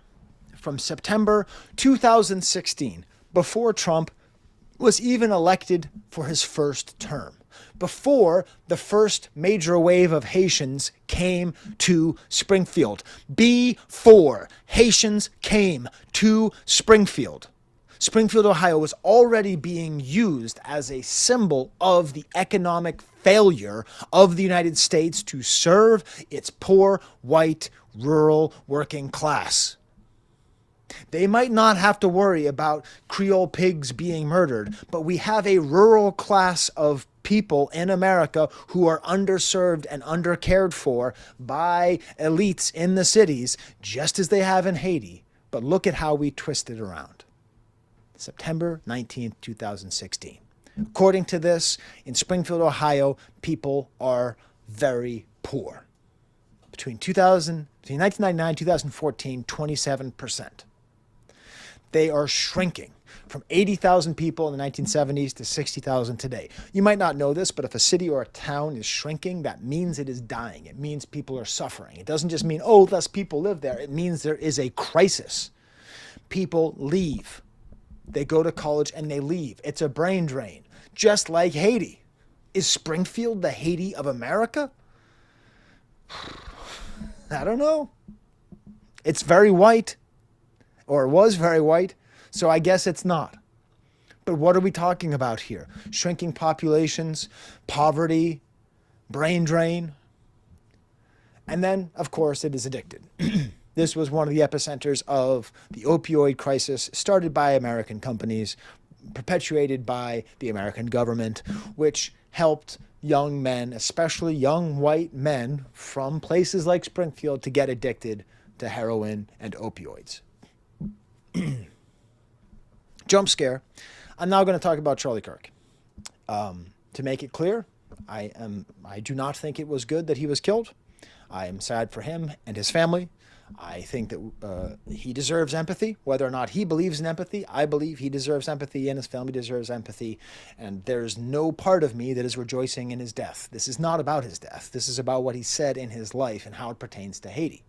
from September 2016, before Trump was even elected for his first term, before the first major wave of Haitians came to Springfield, before Haitians came to Springfield. Springfield, Ohio was already being used as a symbol of the economic failure of the United States to serve its poor, white, rural working class. They might not have to worry about Creole pigs being murdered, but we have a rural class of people in America who are underserved and undercared for by elites in the cities, just as they have in Haiti. But look at how we twist it around. September 19th, 2016. According to this, in Springfield, Ohio, people are very poor. Between 1999 and 2014, 27%. They are shrinking from 80,000 people in the 1970s to 60,000 today. You might not know this, but if a city or a town is shrinking, that means it is dying. It means people are suffering. It doesn't just mean, oh, less people live there. It means there is a crisis. People leave. They go to college and they leave. It's a brain drain, just like Haiti. Is Springfield the Haiti of America? I don't know. It's very white, or it was very white, so I guess it's not. But what are we talking about here? Shrinking populations, poverty, brain drain. And then, of course, it is addicted. This was one of the epicenters of the opioid crisis started by American companies, perpetuated by the American government, which helped young men, especially young white men from places like Springfield, to get addicted to heroin and opioids. Jump scare. I'm now going to talk about Charlie Kirk. To make it clear, I do not think it was good that he was killed. I am sad for him and his family. I think that he deserves empathy. Whether or not he believes in empathy, I believe he deserves empathy and his family deserves empathy. And there's no part of me that is rejoicing in his death. This is not about his death. This is about what he said in his life and how it pertains to Haiti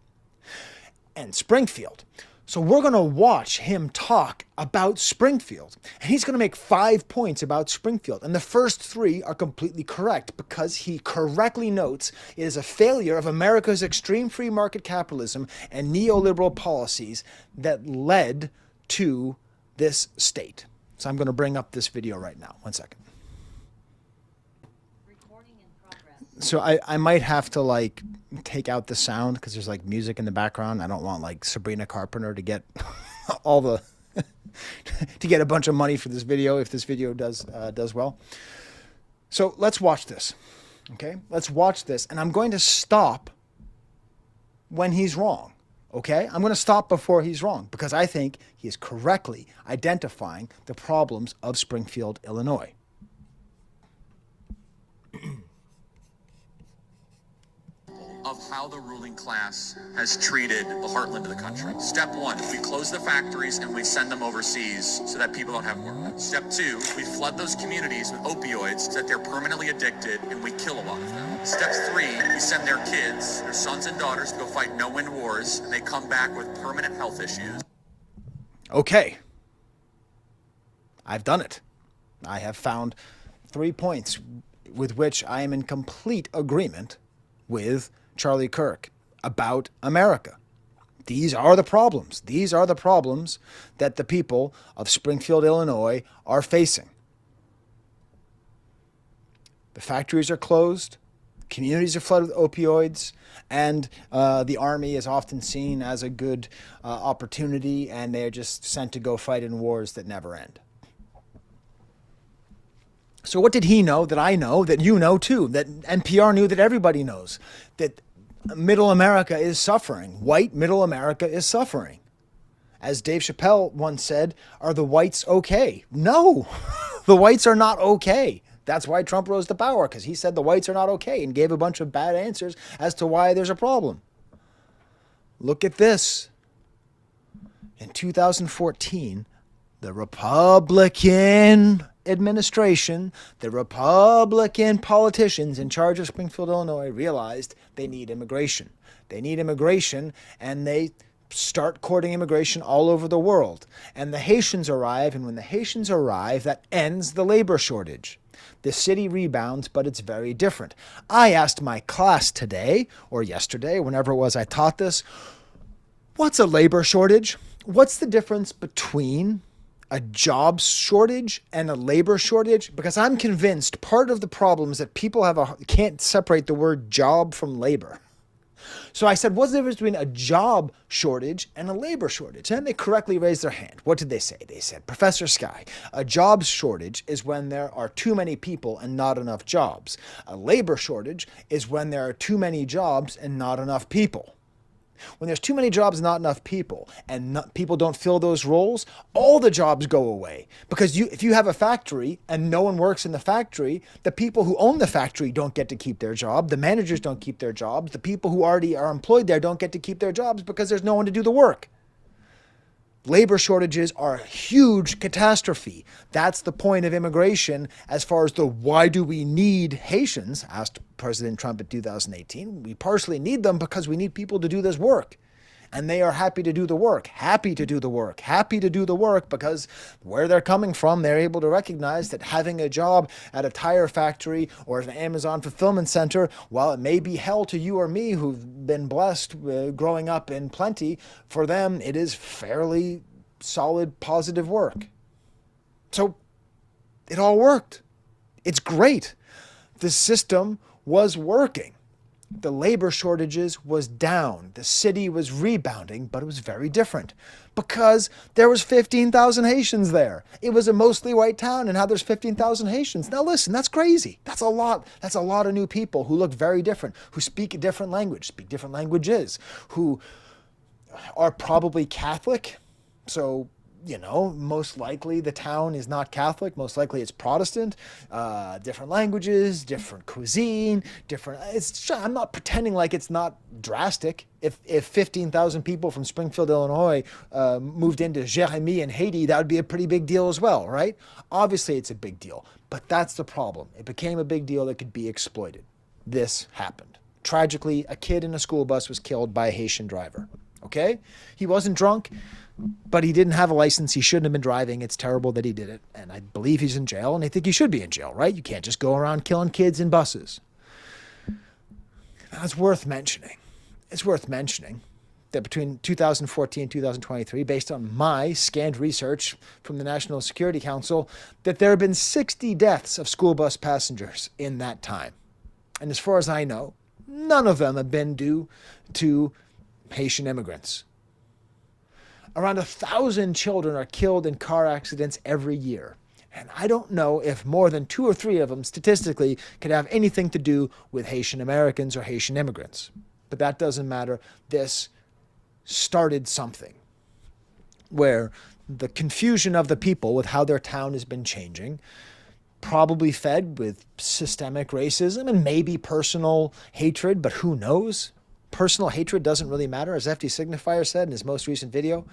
and Springfield. So we're going to watch him talk about Springfield. And he's going to make 5 points about Springfield. And the first 3 are completely correct because he correctly notes it is a failure of America's extreme free market capitalism and neoliberal policies that led to this state. So I'm going to bring up this video right now. 1 second. So I might have to like take out the sound because there's like music in the background. I don't want like Sabrina Carpenter to get all the to get a bunch of money for this video if this video does well. So let's watch this. Okay, let's watch this, and I'm going to stop when he's wrong. Okay, I'm going to stop before he's wrong because I think he is correctly identifying the problems of Springfield, Illinois. Of how the ruling class has treated the heartland of the country. Step 1, we close the factories and we send them overseas so that people don't have work. Step 2, we flood those communities with opioids so that they're permanently addicted and we kill a lot of them. Step 3, we send their kids, their sons and daughters, to go fight no-win wars and they come back with permanent health issues. Okay. I've done it. I have found 3 points with which I am in complete agreement with Charlie Kirk about America. These are the problems. These are the problems that the people of Springfield, Illinois are facing. The factories are closed. Communities are flooded with opioids, and the army is often seen as a good opportunity, and they're just sent to go fight in wars that never end. So what did he know that I know, that you know too, that NPR knew, that everybody knows? That middle America is suffering. White middle America is suffering. As Dave Chappelle once said, are the whites okay? No, the whites are not okay. That's why Trump rose to power, because he said the whites are not okay and gave a bunch of bad answers as to why there's a problem. Look at this. In 2014, the Republican administration, the Republican politicians in charge of Springfield, Illinois, realized they need immigration. They need immigration, and they start courting immigration all over the world. And the Haitians arrive, and when the Haitians arrive, that ends the labor shortage. The city rebounds, but it's very different. I asked my class today, or yesterday, whenever it was I taught this, what's a labor shortage? What's the difference between a jobs shortage and a labor shortage? Because I'm convinced part of the problem is that people can't separate the word job from labor. So I said, what's the difference between a job shortage and a labor shortage? And they correctly raised their hand. What did they say? They said, Professor Sky, a jobs shortage is when there are too many people and not enough jobs. A labor shortage is when there are too many jobs and not enough people. When there's too many jobs and not enough people, and people don't fill those roles, all the jobs go away. Because if you have a factory and no one works in the factory, the people who own the factory don't get to keep their job, the managers don't keep their jobs, the people who already are employed there don't get to keep their jobs because there's no one to do the work. Labor shortages are a huge catastrophe. That's the point of immigration as far as the why do we need Haitians, asked President Trump in 2018. We partially need them because we need people to do this work. And they are happy to do the work, happy to do the work because where they're coming from, they're able to recognize that having a job at a tire factory or an Amazon fulfillment center, while it may be hell to you or me who've been blessed growing up in plenty, for them it is fairly solid, positive work. So it all worked. It's great. The system was working. The labor shortages was down. The city was rebounding, but it was very different because there was 15,000 Haitians there. It was a mostly white town, and now there's 15,000 Haitians. Now listen, that's crazy. That's a lot. That's a lot of new people who look very different, who speak a different language, speak different languages, who are probably Catholic. So, most likely the town is not Catholic. Most likely it's Protestant. Different languages, different cuisine, different. I'm not pretending like it's not drastic. If 15,000 people from Springfield, Illinois, moved into Jérémie in Haiti, that would be a pretty big deal as well, right? Obviously, it's a big deal, but that's the problem. It became a big deal that could be exploited. This happened. Tragically, a kid in a school bus was killed by a Haitian driver. Okay, he wasn't drunk, but he didn't have a license. He shouldn't have been driving. It's terrible that he did it. And I believe he's in jail, and I think he should be in jail, right? You can't just go around killing kids in buses. That's worth mentioning. It's worth mentioning that between 2014 and 2023, based on my scanned research from the National Security Council, that there have been 60 deaths of school bus passengers in that time. And as far as I know, none of them have been due to Haitian immigrants. Around 1,000 children are killed in car accidents every year. And I don't know if more than 2 or 3 of them statistically could have anything to do with Haitian Americans or Haitian immigrants. But that doesn't matter. This started something where the confusion of the people with how their town has been changing, probably fed with systemic racism and maybe personal hatred, but who knows? Personal hatred doesn't really matter. As FD Signifier said in his most recent video,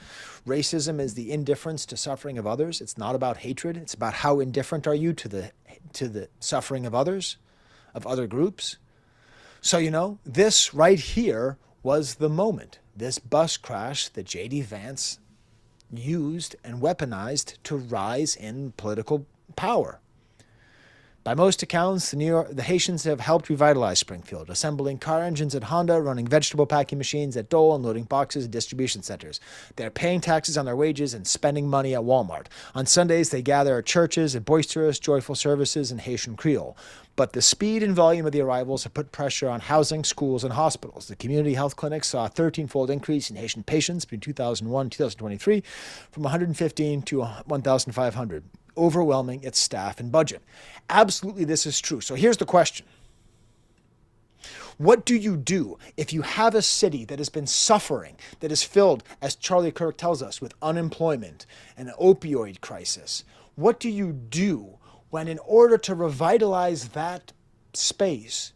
racism is the indifference to suffering of others. It's not about hatred. It's about how indifferent are you to the suffering of others, of other groups. So, this right here was the moment. This bus crash that J.D. Vance used and weaponized to rise in political power. By most accounts, the Haitians have helped revitalize Springfield, assembling car engines at Honda, running vegetable packing machines at Dole, and loading boxes at distribution centers. They're paying taxes on their wages and spending money at Walmart. On Sundays, they gather at churches at boisterous, joyful services in Haitian Creole. But the speed and volume of the arrivals have put pressure on housing, schools, and hospitals. The community health clinics saw a 13-fold increase in Haitian patients between 2001 and 2023, from 115 to 1,500, overwhelming its staff and budget. Absolutely, this is true. So here's the question. What do you do if you have a city that has been suffering, that is filled, as Charlie Kirk tells us, with unemployment and an opioid crisis? What do you do when, in order to revitalize that space,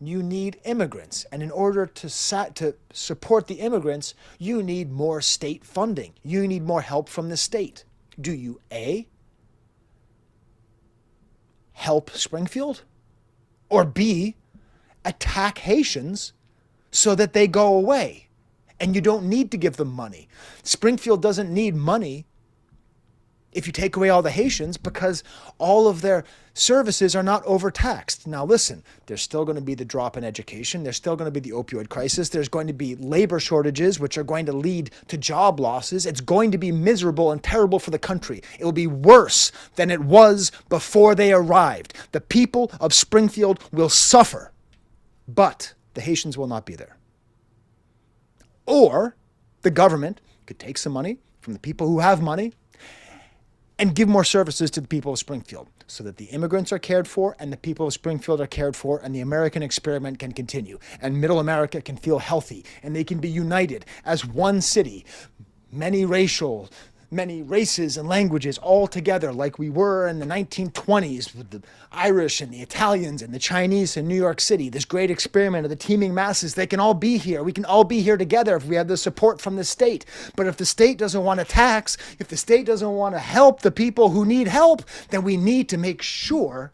you need immigrants? And in order to support the immigrants, you need more state funding. You need more help from the state. Do you A, help Springfield? Or B, attack Haitians so that they go away and you don't need to give them money? Springfield doesn't need money if you take away all the Haitians, because all of their services are not overtaxed. Now listen, there's still going to be the drop in education. There's still going to be the opioid crisis. There's going to be labor shortages, which are going to lead to job losses. It's going to be miserable and terrible for the country. It will be worse than it was before they arrived. The people of Springfield will suffer, but the Haitians will not be there. Or the government could take some money from the people who have money and give more services to the people of Springfield so that the immigrants are cared for and the people of Springfield are cared for, and the American experiment can continue, and Middle America can feel healthy, and they can be united as one city, many races and languages all together, like we were in the 1920s with the Irish and the Italians and the Chinese in New York City. This great experiment of the teeming masses, they can all be here. We can all be here together if we have the support from the state. But if the state doesn't want to tax, if the state doesn't want to help the people who need help, then we need to make sure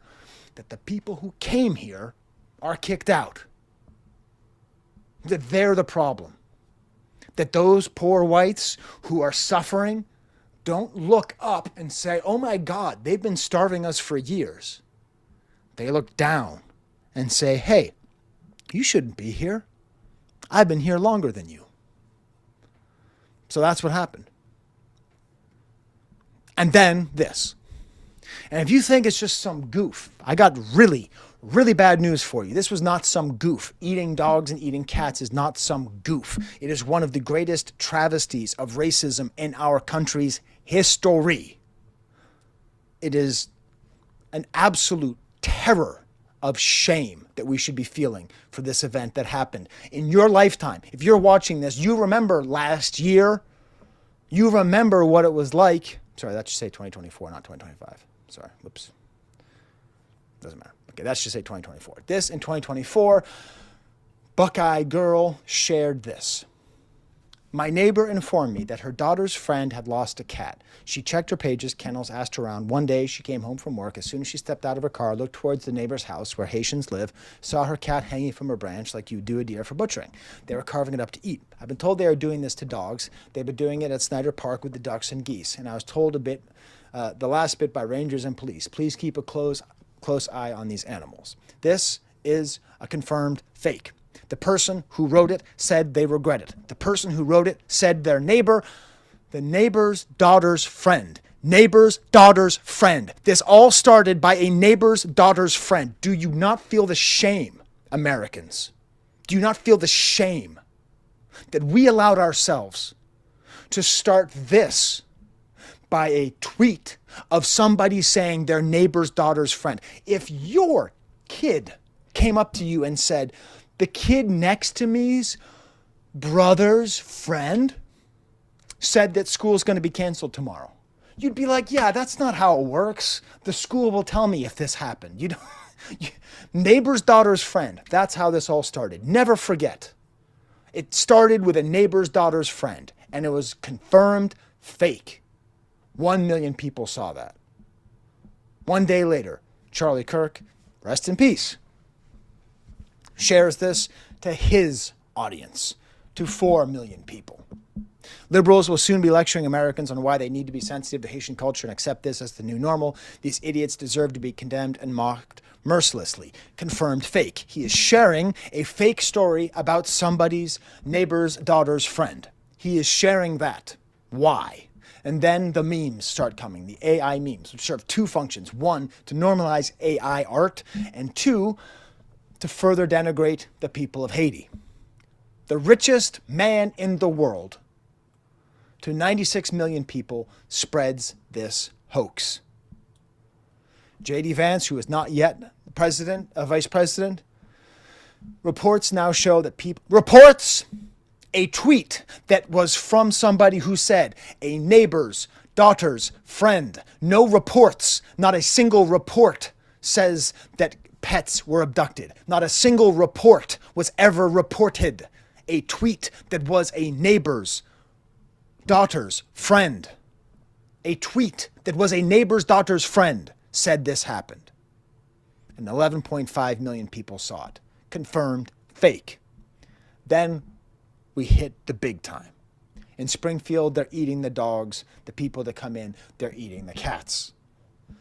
that the people who came here are kicked out. That they're the problem. That those poor whites who are suffering don't look up and say, oh my God, they've been starving us for years. They look down and say, hey, you shouldn't be here. I've been here longer than you. So that's what happened. And then this. And if you think it's just some goof, I got really bad news for you. This was not some goof. Eating dogs and eating cats is not some goof. It is one of the greatest travesties of racism in our country's history. It is an absolute terror of shame that we should be feeling for this event that happened in your lifetime. If you're watching this, you remember last year. You remember what it was like. Sorry, that should say 2024, not 2025. Sorry, whoops. Doesn't matter. Okay, that should say 2024. This in 2024, Buckeye girl shared this. My neighbor informed me that her daughter's friend had lost a cat. She checked her pages, kennels, asked around. One day, she came home from work. As soon as she stepped out of her car, looked towards the neighbor's house where Haitians live, saw her cat hanging from a branch like you do a deer for butchering. They were carving it up to eat. I've been told they are doing this to dogs. They've been doing it at Snyder Park with the ducks and geese. And I was told the last bit by rangers and police. Please keep a close eye on these animals. This is a confirmed fake. The person who wrote it said they regret it. The person who wrote it said their neighbor, the neighbor's daughter's friend. Neighbor's daughter's friend. This all started by a neighbor's daughter's friend. Do you not feel the shame, Americans? Do you not feel the shame that we allowed ourselves to start this by a tweet of somebody saying their neighbor's daughter's friend? If your kid came up to you and said, the kid next to me's brother's friend said that school's going to be canceled tomorrow, you'd be like, yeah, that's not how it works. The school will tell me if this happened. You don't, neighbor's daughter's friend. That's how this all started. Never forget. It started with a neighbor's daughter's friend, and it was confirmed fake. 1 million people saw that. One day later, Charlie Kirk, rest in peace, shares this to his audience, to 4 million people. Liberals will soon be lecturing Americans on why they need to be sensitive to Haitian culture and accept this as the new normal. These idiots deserve to be condemned and mocked mercilessly. Confirmed fake. He is sharing a fake story about somebody's neighbor's daughter's friend. He is sharing that. Why? And then the memes start coming, the AI memes, which serve two functions. One, to normalize AI art, and two, to further denigrate the people of Haiti. The richest man in the world, to 96 million people, spreads this hoax. J.D. Vance, who is not yet vice president, reports now show that a tweet that was from somebody who said a neighbor's daughter's friend. No reports, not a single report says that pets were abducted. Not a single report was ever reported. A tweet that was a neighbor's daughter's friend. A tweet that was a neighbor's daughter's friend said this happened. And 11.5 million people saw it. Confirmed fake. Then we hit the big time. In Springfield, they're eating the dogs. The people that come in, they're eating the cats.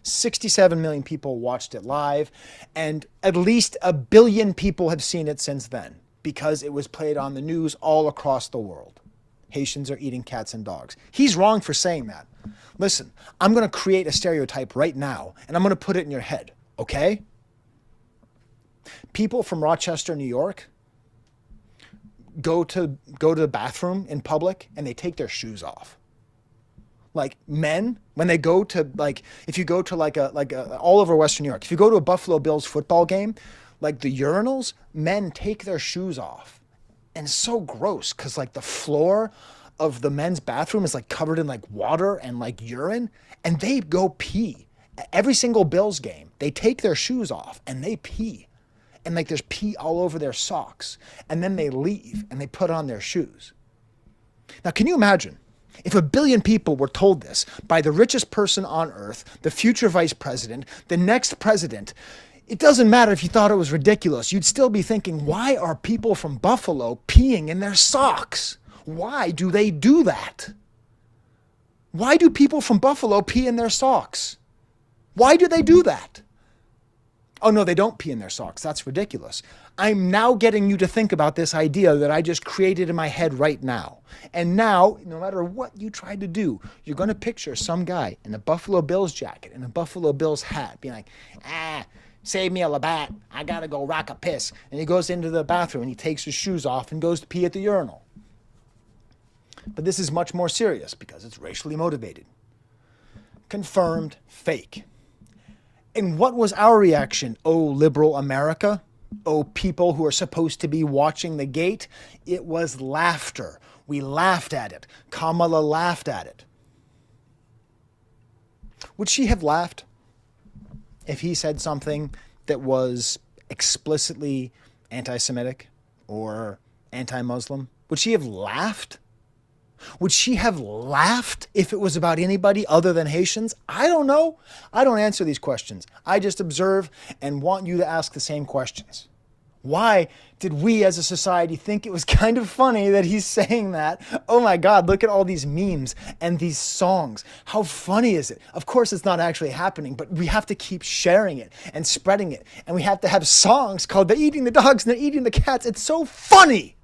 67 million people watched it live, and at least 1 billion people have seen it since then because it was played on the news all across the world. Haitians are eating cats and dogs. He's wrong for saying that. Listen, I'm going to create a stereotype right now, and I'm going to put it in your head, okay? People from Rochester, New York, go to the bathroom in public and they take their shoes off. Like men, when they go to if you go to all over Western New York, if you go to a Buffalo Bills football game, like the urinals, men take their shoes off. And it's so gross because the floor of the men's bathroom is covered in water and urine, and they go pee. Every single Bills game, they take their shoes off and they pee. And there's pee all over their socks. And then they leave and they put on their shoes. Now, can you imagine if 1 billion people were told this by the richest person on earth, the future vice president, the next president? It doesn't matter if you thought it was ridiculous. You'd still be thinking, why are people from Buffalo peeing in their socks? Why do they do that? Why do people from Buffalo pee in their socks? Why do they do that? Oh, no, they don't pee in their socks. That's ridiculous. I'm now getting you to think about this idea that I just created in my head right now. And now, no matter what you try to do, you're going to picture some guy in a Buffalo Bills jacket and a Buffalo Bills hat being like, save me a Labatt. I got to go rock a piss. And he goes into the bathroom and he takes his shoes off and goes to pee at the urinal. But this is much more serious because it's racially motivated. Confirmed fake. And what was our reaction, oh, liberal America? Oh, people who are supposed to be watching the gate? It was laughter. We laughed at it. Kamala laughed at it. Would she have laughed if he said something that was explicitly anti-Semitic or anti-Muslim? Would she have laughed? Would she have laughed if it was about anybody other than Haitians? I don't know. I don't answer these questions. I just observe and want you to ask the same questions. Why did we as a society think it was kind of funny that he's saying that? Oh my God, look at all these memes and these songs. How funny is it? Of course, it's not actually happening, but we have to keep sharing it and spreading it. And we have to have songs called They're Eating the Dogs and They're Eating the Cats. It's so funny.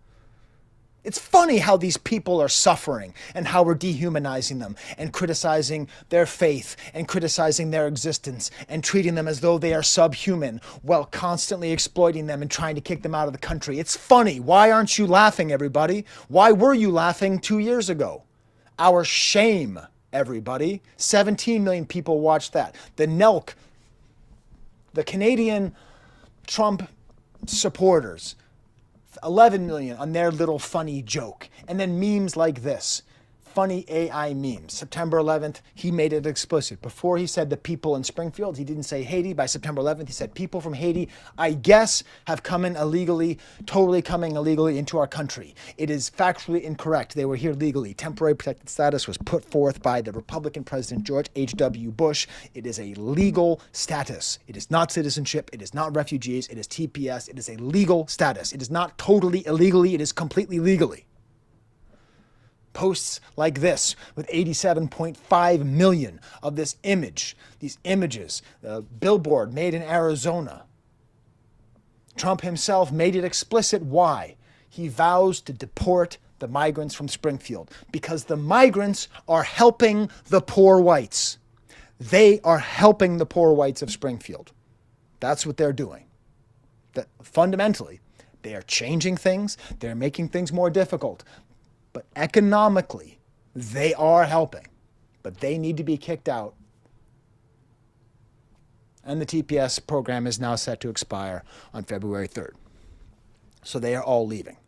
It's funny how these people are suffering and how we're dehumanizing them and criticizing their faith and criticizing their existence and treating them as though they are subhuman while constantly exploiting them and trying to kick them out of the country. It's funny. Why aren't you laughing, everybody? Why were you laughing 2 years ago? Our shame, everybody. 17 million people watched that. The NELK, the Canadian Trump supporters, 11 million on their little funny joke. And then memes like this. Funny AI memes. September 11th, he made it explicit. Before he said the people in Springfield, he didn't say Haiti. By September 11th, he said people from Haiti, I guess, have come in illegally, totally coming illegally into our country. It is factually incorrect. They were here legally. Temporary protected status was put forth by the Republican President George H.W. Bush. It is a legal status. It is not citizenship. It is not refugees. It is TPS. It is a legal status. It is not totally illegally. It is completely legally. Posts like this with 87.5 million of this image, these images, the billboard made in Arizona, Trump himself made it explicit why. He vows to deport the migrants from Springfield because the migrants are helping the poor whites. They are helping the poor whites of Springfield. That's what they're doing. That fundamentally, they are changing things. They're making things more difficult. But economically, they are helping. But they need to be kicked out. And the TPS program is now set to expire on February 3rd. So they are all leaving.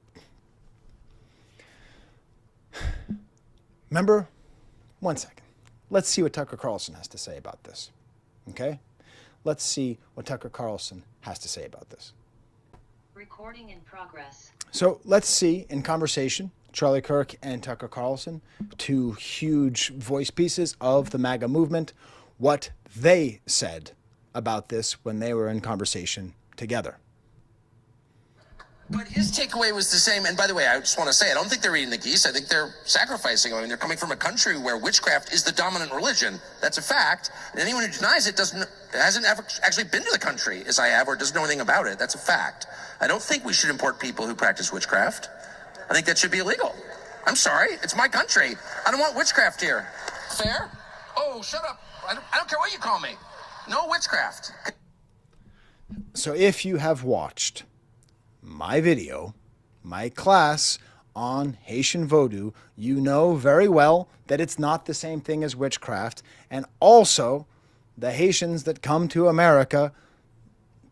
Remember? One second. Let's see what Tucker Carlson has to say about this. Okay? Let's see what Tucker Carlson has to say about this. Recording in progress. So let's see, in conversation, Charlie Kirk and Tucker Carlson, two huge voice pieces of the MAGA movement, what they said about this when they were in conversation together. But his takeaway was the same. And by the way, I just want to say, I don't think they're eating the geese. I think they're sacrificing them. I mean, they're coming from a country where witchcraft is the dominant religion. That's a fact. And anyone who denies it hasn't ever actually been to the country, as I have, or doesn't know anything about it. That's a fact. I don't think we should import people who practice witchcraft. I think that should be illegal. I'm sorry. It's my country. I don't want witchcraft here. Fair? Oh, shut up. I don't care what you call me. No witchcraft. So if you have watched my video, my class on Haitian Vodou, you know very well that it's not the same thing as witchcraft. And also, the Haitians that come to America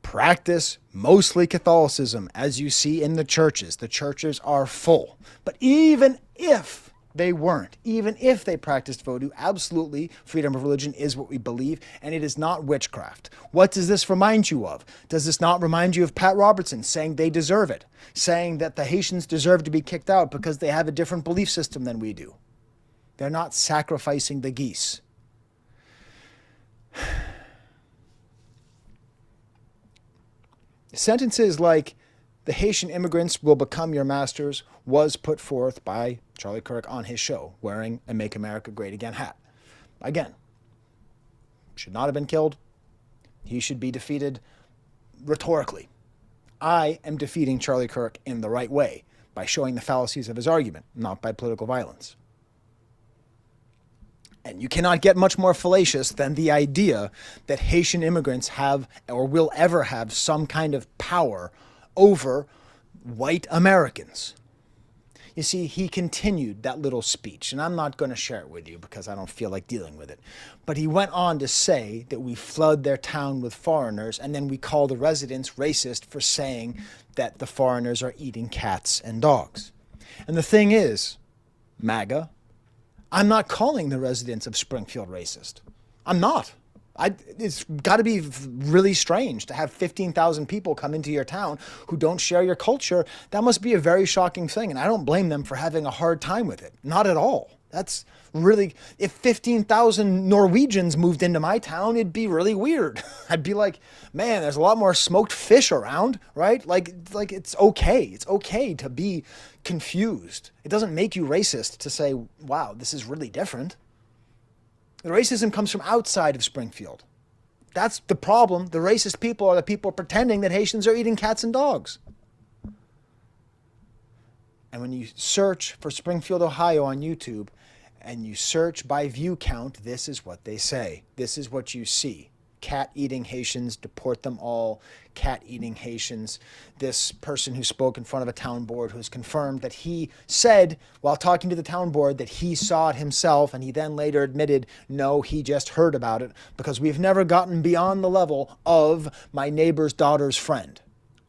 practice mostly Catholicism, as you see in the churches. The churches are full. But even if they weren't, even if they practiced Vodou, absolutely, freedom of religion is what we believe, and it is not witchcraft. What does this remind you of? Does this not remind you of Pat Robertson saying they deserve it, saying that the Haitians deserve to be kicked out because they have a different belief system than we do? They're not sacrificing the geese. Sentences like, the Haitian immigrants will become your masters, was put forth by Charlie Kirk on his show, wearing a Make America Great Again hat. Again, should not have been killed. He should be defeated rhetorically. I am defeating Charlie Kirk in the right way, by showing the fallacies of his argument, not by political violence. And you cannot get much more fallacious than the idea that Haitian immigrants have or will ever have some kind of power over white Americans. You see, he continued that little speech, and I'm not going to share it with you because I don't feel like dealing with it. But he went on to say that we flood their town with foreigners, and then we call the residents racist for saying that the foreigners are eating cats and dogs. And the thing is, MAGA, I'm not calling the residents of Springfield racist. I'm not. It's got to be really strange to have 15,000 people come into your town who don't share your culture. That must be a very shocking thing, and I don't blame them for having a hard time with it. Not at all. That's really, if 15,000 Norwegians moved into my town, it'd be really weird. I'd be like, man, there's a lot more smoked fish around, right? Like it's okay. It's okay to be confused. It doesn't make you racist to say, wow, this is really different. The racism comes from outside of Springfield. That's the problem. The racist people are the people pretending that Haitians are eating cats and dogs. And when you search for Springfield, Ohio on YouTube, and you search by view count, this is what they say. This is what you see. Cat-eating Haitians, deport them all. Cat-eating Haitians. This person who spoke in front of a town board who's confirmed that he said, while talking to the town board, that he saw it himself, and he then later admitted, no, he just heard about it, because we've never gotten beyond the level of my neighbor's daughter's friend.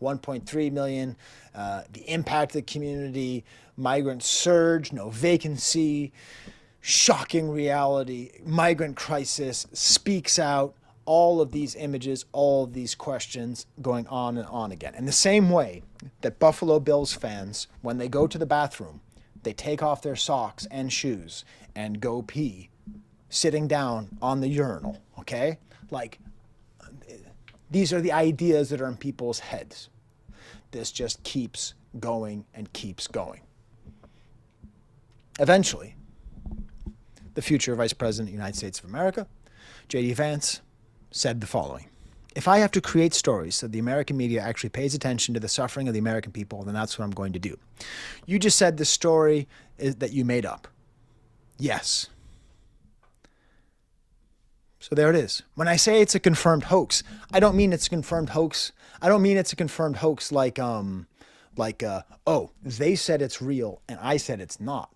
1.3 million, the impact of the community, migrant surge, no vacancy, shocking reality, migrant crisis, speaks out, all of these images, all of these questions going on and on again. In the same way that Buffalo Bills fans, when they go to the bathroom, they take off their socks and shoes and go pee, sitting down on the urinal, okay? Like, these are the ideas that are in people's heads. This just keeps going and keeps going. Eventually, the future Vice President of the United States of America, J.D. Vance, said the following. If I have to create stories so the American media actually pays attention to the suffering of the American people, then that's what I'm going to do. You just said the story is that you made up. Yes. So there it is. When I say it's a confirmed hoax, I don't mean it's a confirmed hoax. I don't mean it's a confirmed hoax like, oh, they said it's real and I said it's not.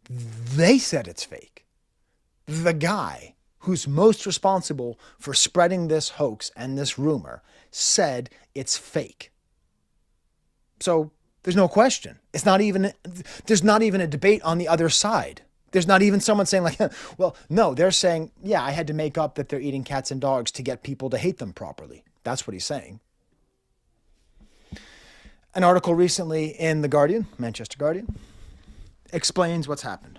They said it's fake. The guy who's most responsible for spreading this hoax and this rumor said it's fake. So there's no question. There's not even a debate on the other side. There's not even someone saying like, well, no, they're saying, yeah, I had to make up that they're eating cats and dogs to get people to hate them properly. That's what he's saying. An article recently in The Guardian, Manchester Guardian, explains what's happened.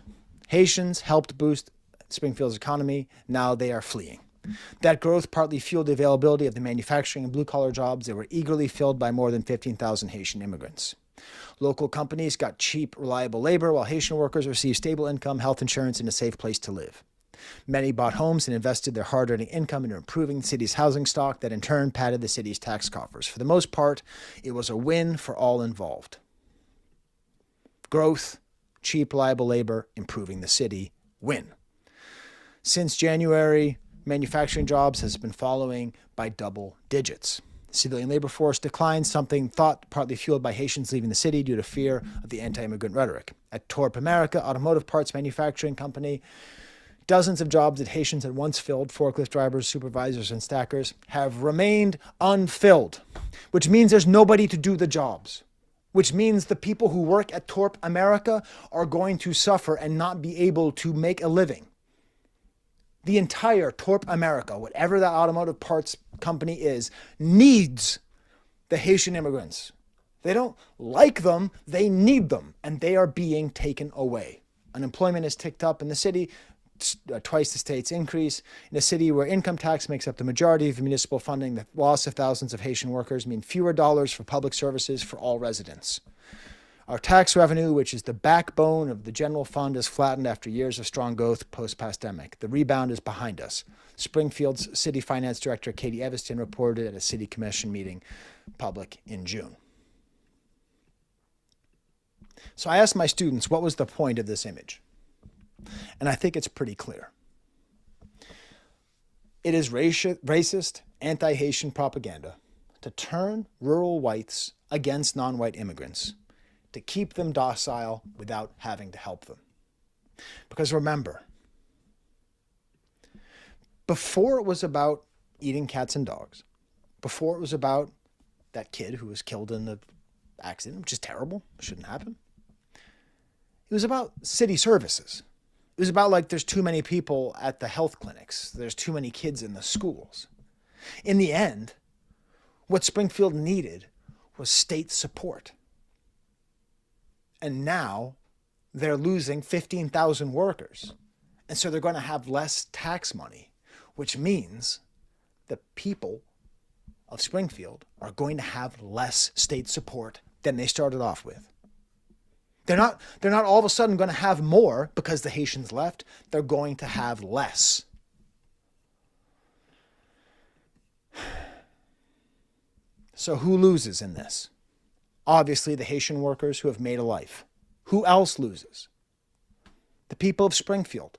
Haitians helped boost Springfield's economy. Now they are fleeing. That growth partly fueled the availability of the manufacturing and blue-collar jobs that were eagerly filled by more than 15,000 Haitian immigrants. Local companies got cheap, reliable labor, while Haitian workers received stable income, health insurance, and a safe place to live. Many bought homes and invested their hard-earned income into improving the city's housing stock that in turn padded the city's tax coffers. For the most part, it was a win for all involved. Growth, cheap, reliable labor, improving the city, win. Since January, manufacturing jobs has been following by double digits. The civilian labor force declined, something thought partly fueled by Haitians leaving the city due to fear of the anti-immigrant rhetoric. At Torp America, automotive parts manufacturing company, dozens of jobs that Haitians had once filled, forklift drivers, supervisors, and stackers, have remained unfilled, which means there's nobody to do the jobs, which means the people who work at Torp America are going to suffer and not be able to make a living. The entire Torp America, whatever that automotive parts company is, needs the Haitian immigrants. They don't like them, they need them, and they are being taken away. Unemployment has ticked up in the city, twice the state's increase. In a city where income tax makes up the majority of municipal funding, the loss of thousands of Haitian workers mean fewer dollars for public services for all residents. Our tax revenue, which is the backbone of the general fund, has flattened after years of strong growth post-pandemic. The rebound is behind us. Springfield's city finance director, Katie Evanston, reported at a city commission meeting public in June. So I asked my students, what was the point of this image? And I think it's pretty clear. It is racist, anti-Haitian propaganda to turn rural whites against non-white immigrants, to keep them docile without having to help them. Because remember, before it was about eating cats and dogs, before it was about that kid who was killed in the accident, which is terrible, shouldn't happen, it was about city services. It was about like there's too many people at the health clinics, there's too many kids in the schools. In the end, what Springfield needed was state support. And now they're losing 15,000 workers. And so they're going to have less tax money, which means the people of Springfield are going to have less state support than they started off with. They're not all of a sudden going to have more because the Haitians left. They're going to have less. So who loses in this? Obviously, the Haitian workers who have made a life. Who else loses? The people of Springfield.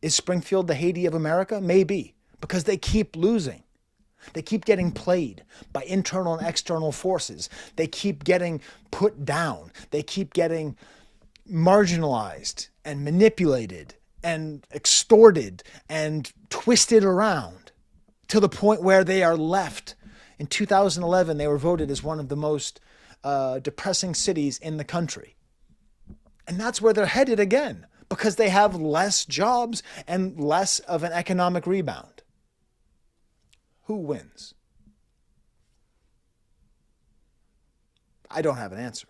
Is Springfield the Haiti of America? Maybe, because they keep losing. They keep getting played by internal and external forces. They keep getting put down. They keep getting marginalized and manipulated and extorted and twisted around to the point where they are left. In 2011, they were voted as one of the most depressing cities in the country. And that's where they're headed again, because they have less jobs and less of an economic rebound. Who wins? I don't have an answer.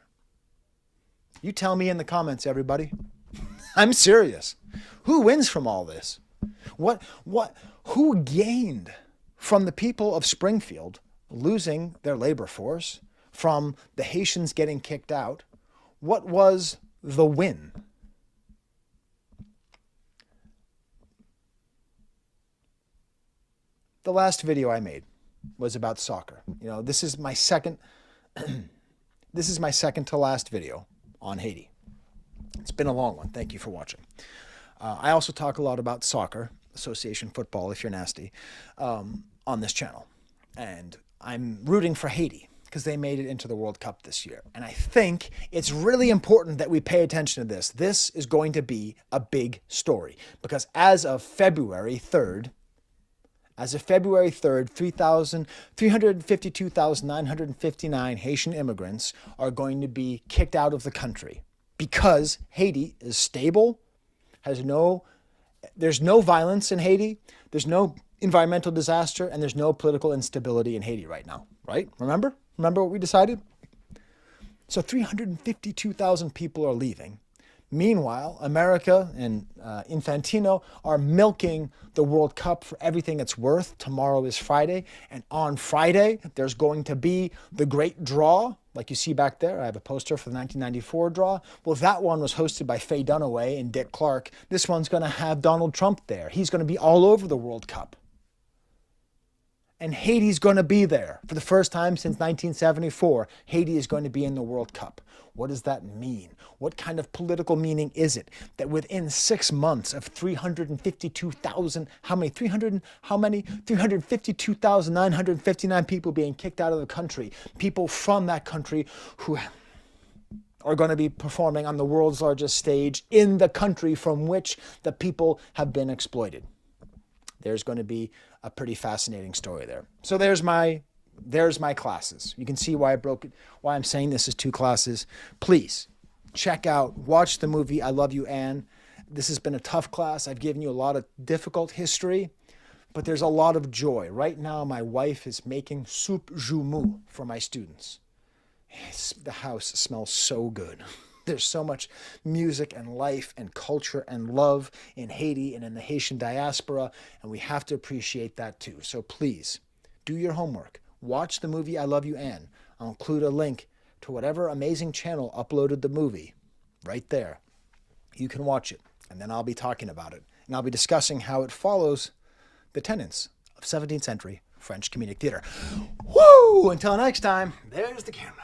You tell me in the comments, everybody. I'm serious. Who wins from all this? Who gained from the people of Springfield losing their labor force, from the Haitians getting kicked out? What was the win? the last video I made was about soccer. You know, this is my second to last video on Haiti. It's been a long one. Thank you for watching. I also talk a lot about soccer, association football, if you're nasty, on this channel. And I'm rooting for Haiti because they made it into the World Cup this year. And I think it's really important that we pay attention to this. This is going to be a big story because as of February 3rd, 352,959 Haitian immigrants are going to be kicked out of the country because Haiti is stable, there's no violence in Haiti, there's no environmental disaster, and there's no political instability in Haiti right now, right? Remember what we decided? So 352,000 people are leaving. Meanwhile, America and Infantino are milking the World Cup for everything it's worth. Tomorrow is Friday, and on Friday, there's going to be the great draw. Like you see back there, I have a poster for the 1994 draw. Well, that one was hosted by Faye Dunaway and Dick Clark. This one's going to have Donald Trump there. He's going to be all over the World Cup. And Haiti's going to be there. For the first time since 1974, Haiti is going to be in the World Cup. What does that mean? What kind of political meaning is it that within 6 months of 352,000, 352,959 people being kicked out of the country, people from that country who are going to be performing on the world's largest stage in the country from which the people have been exploited. There's going to be a pretty fascinating story there. So there's my classes. You can see why I broke it, why I'm saying this is 2 classes. Please watch the movie I Love You, Anne. This has been a tough class. I've given you a lot of difficult history, but there's a lot of joy. Right now, my wife is making soup joumou for my students. The house smells so good. There's so much music and life and culture and love in Haiti and in the Haitian diaspora, and we have to appreciate that too. So please, do your homework. Watch the movie I Love You, Anne. I'll include a link to whatever amazing channel uploaded the movie right there. You can watch it, and then I'll be talking about it. And I'll be discussing how it follows the tenets of 17th century French comedic theater. Woo! Until next time, there's the camera.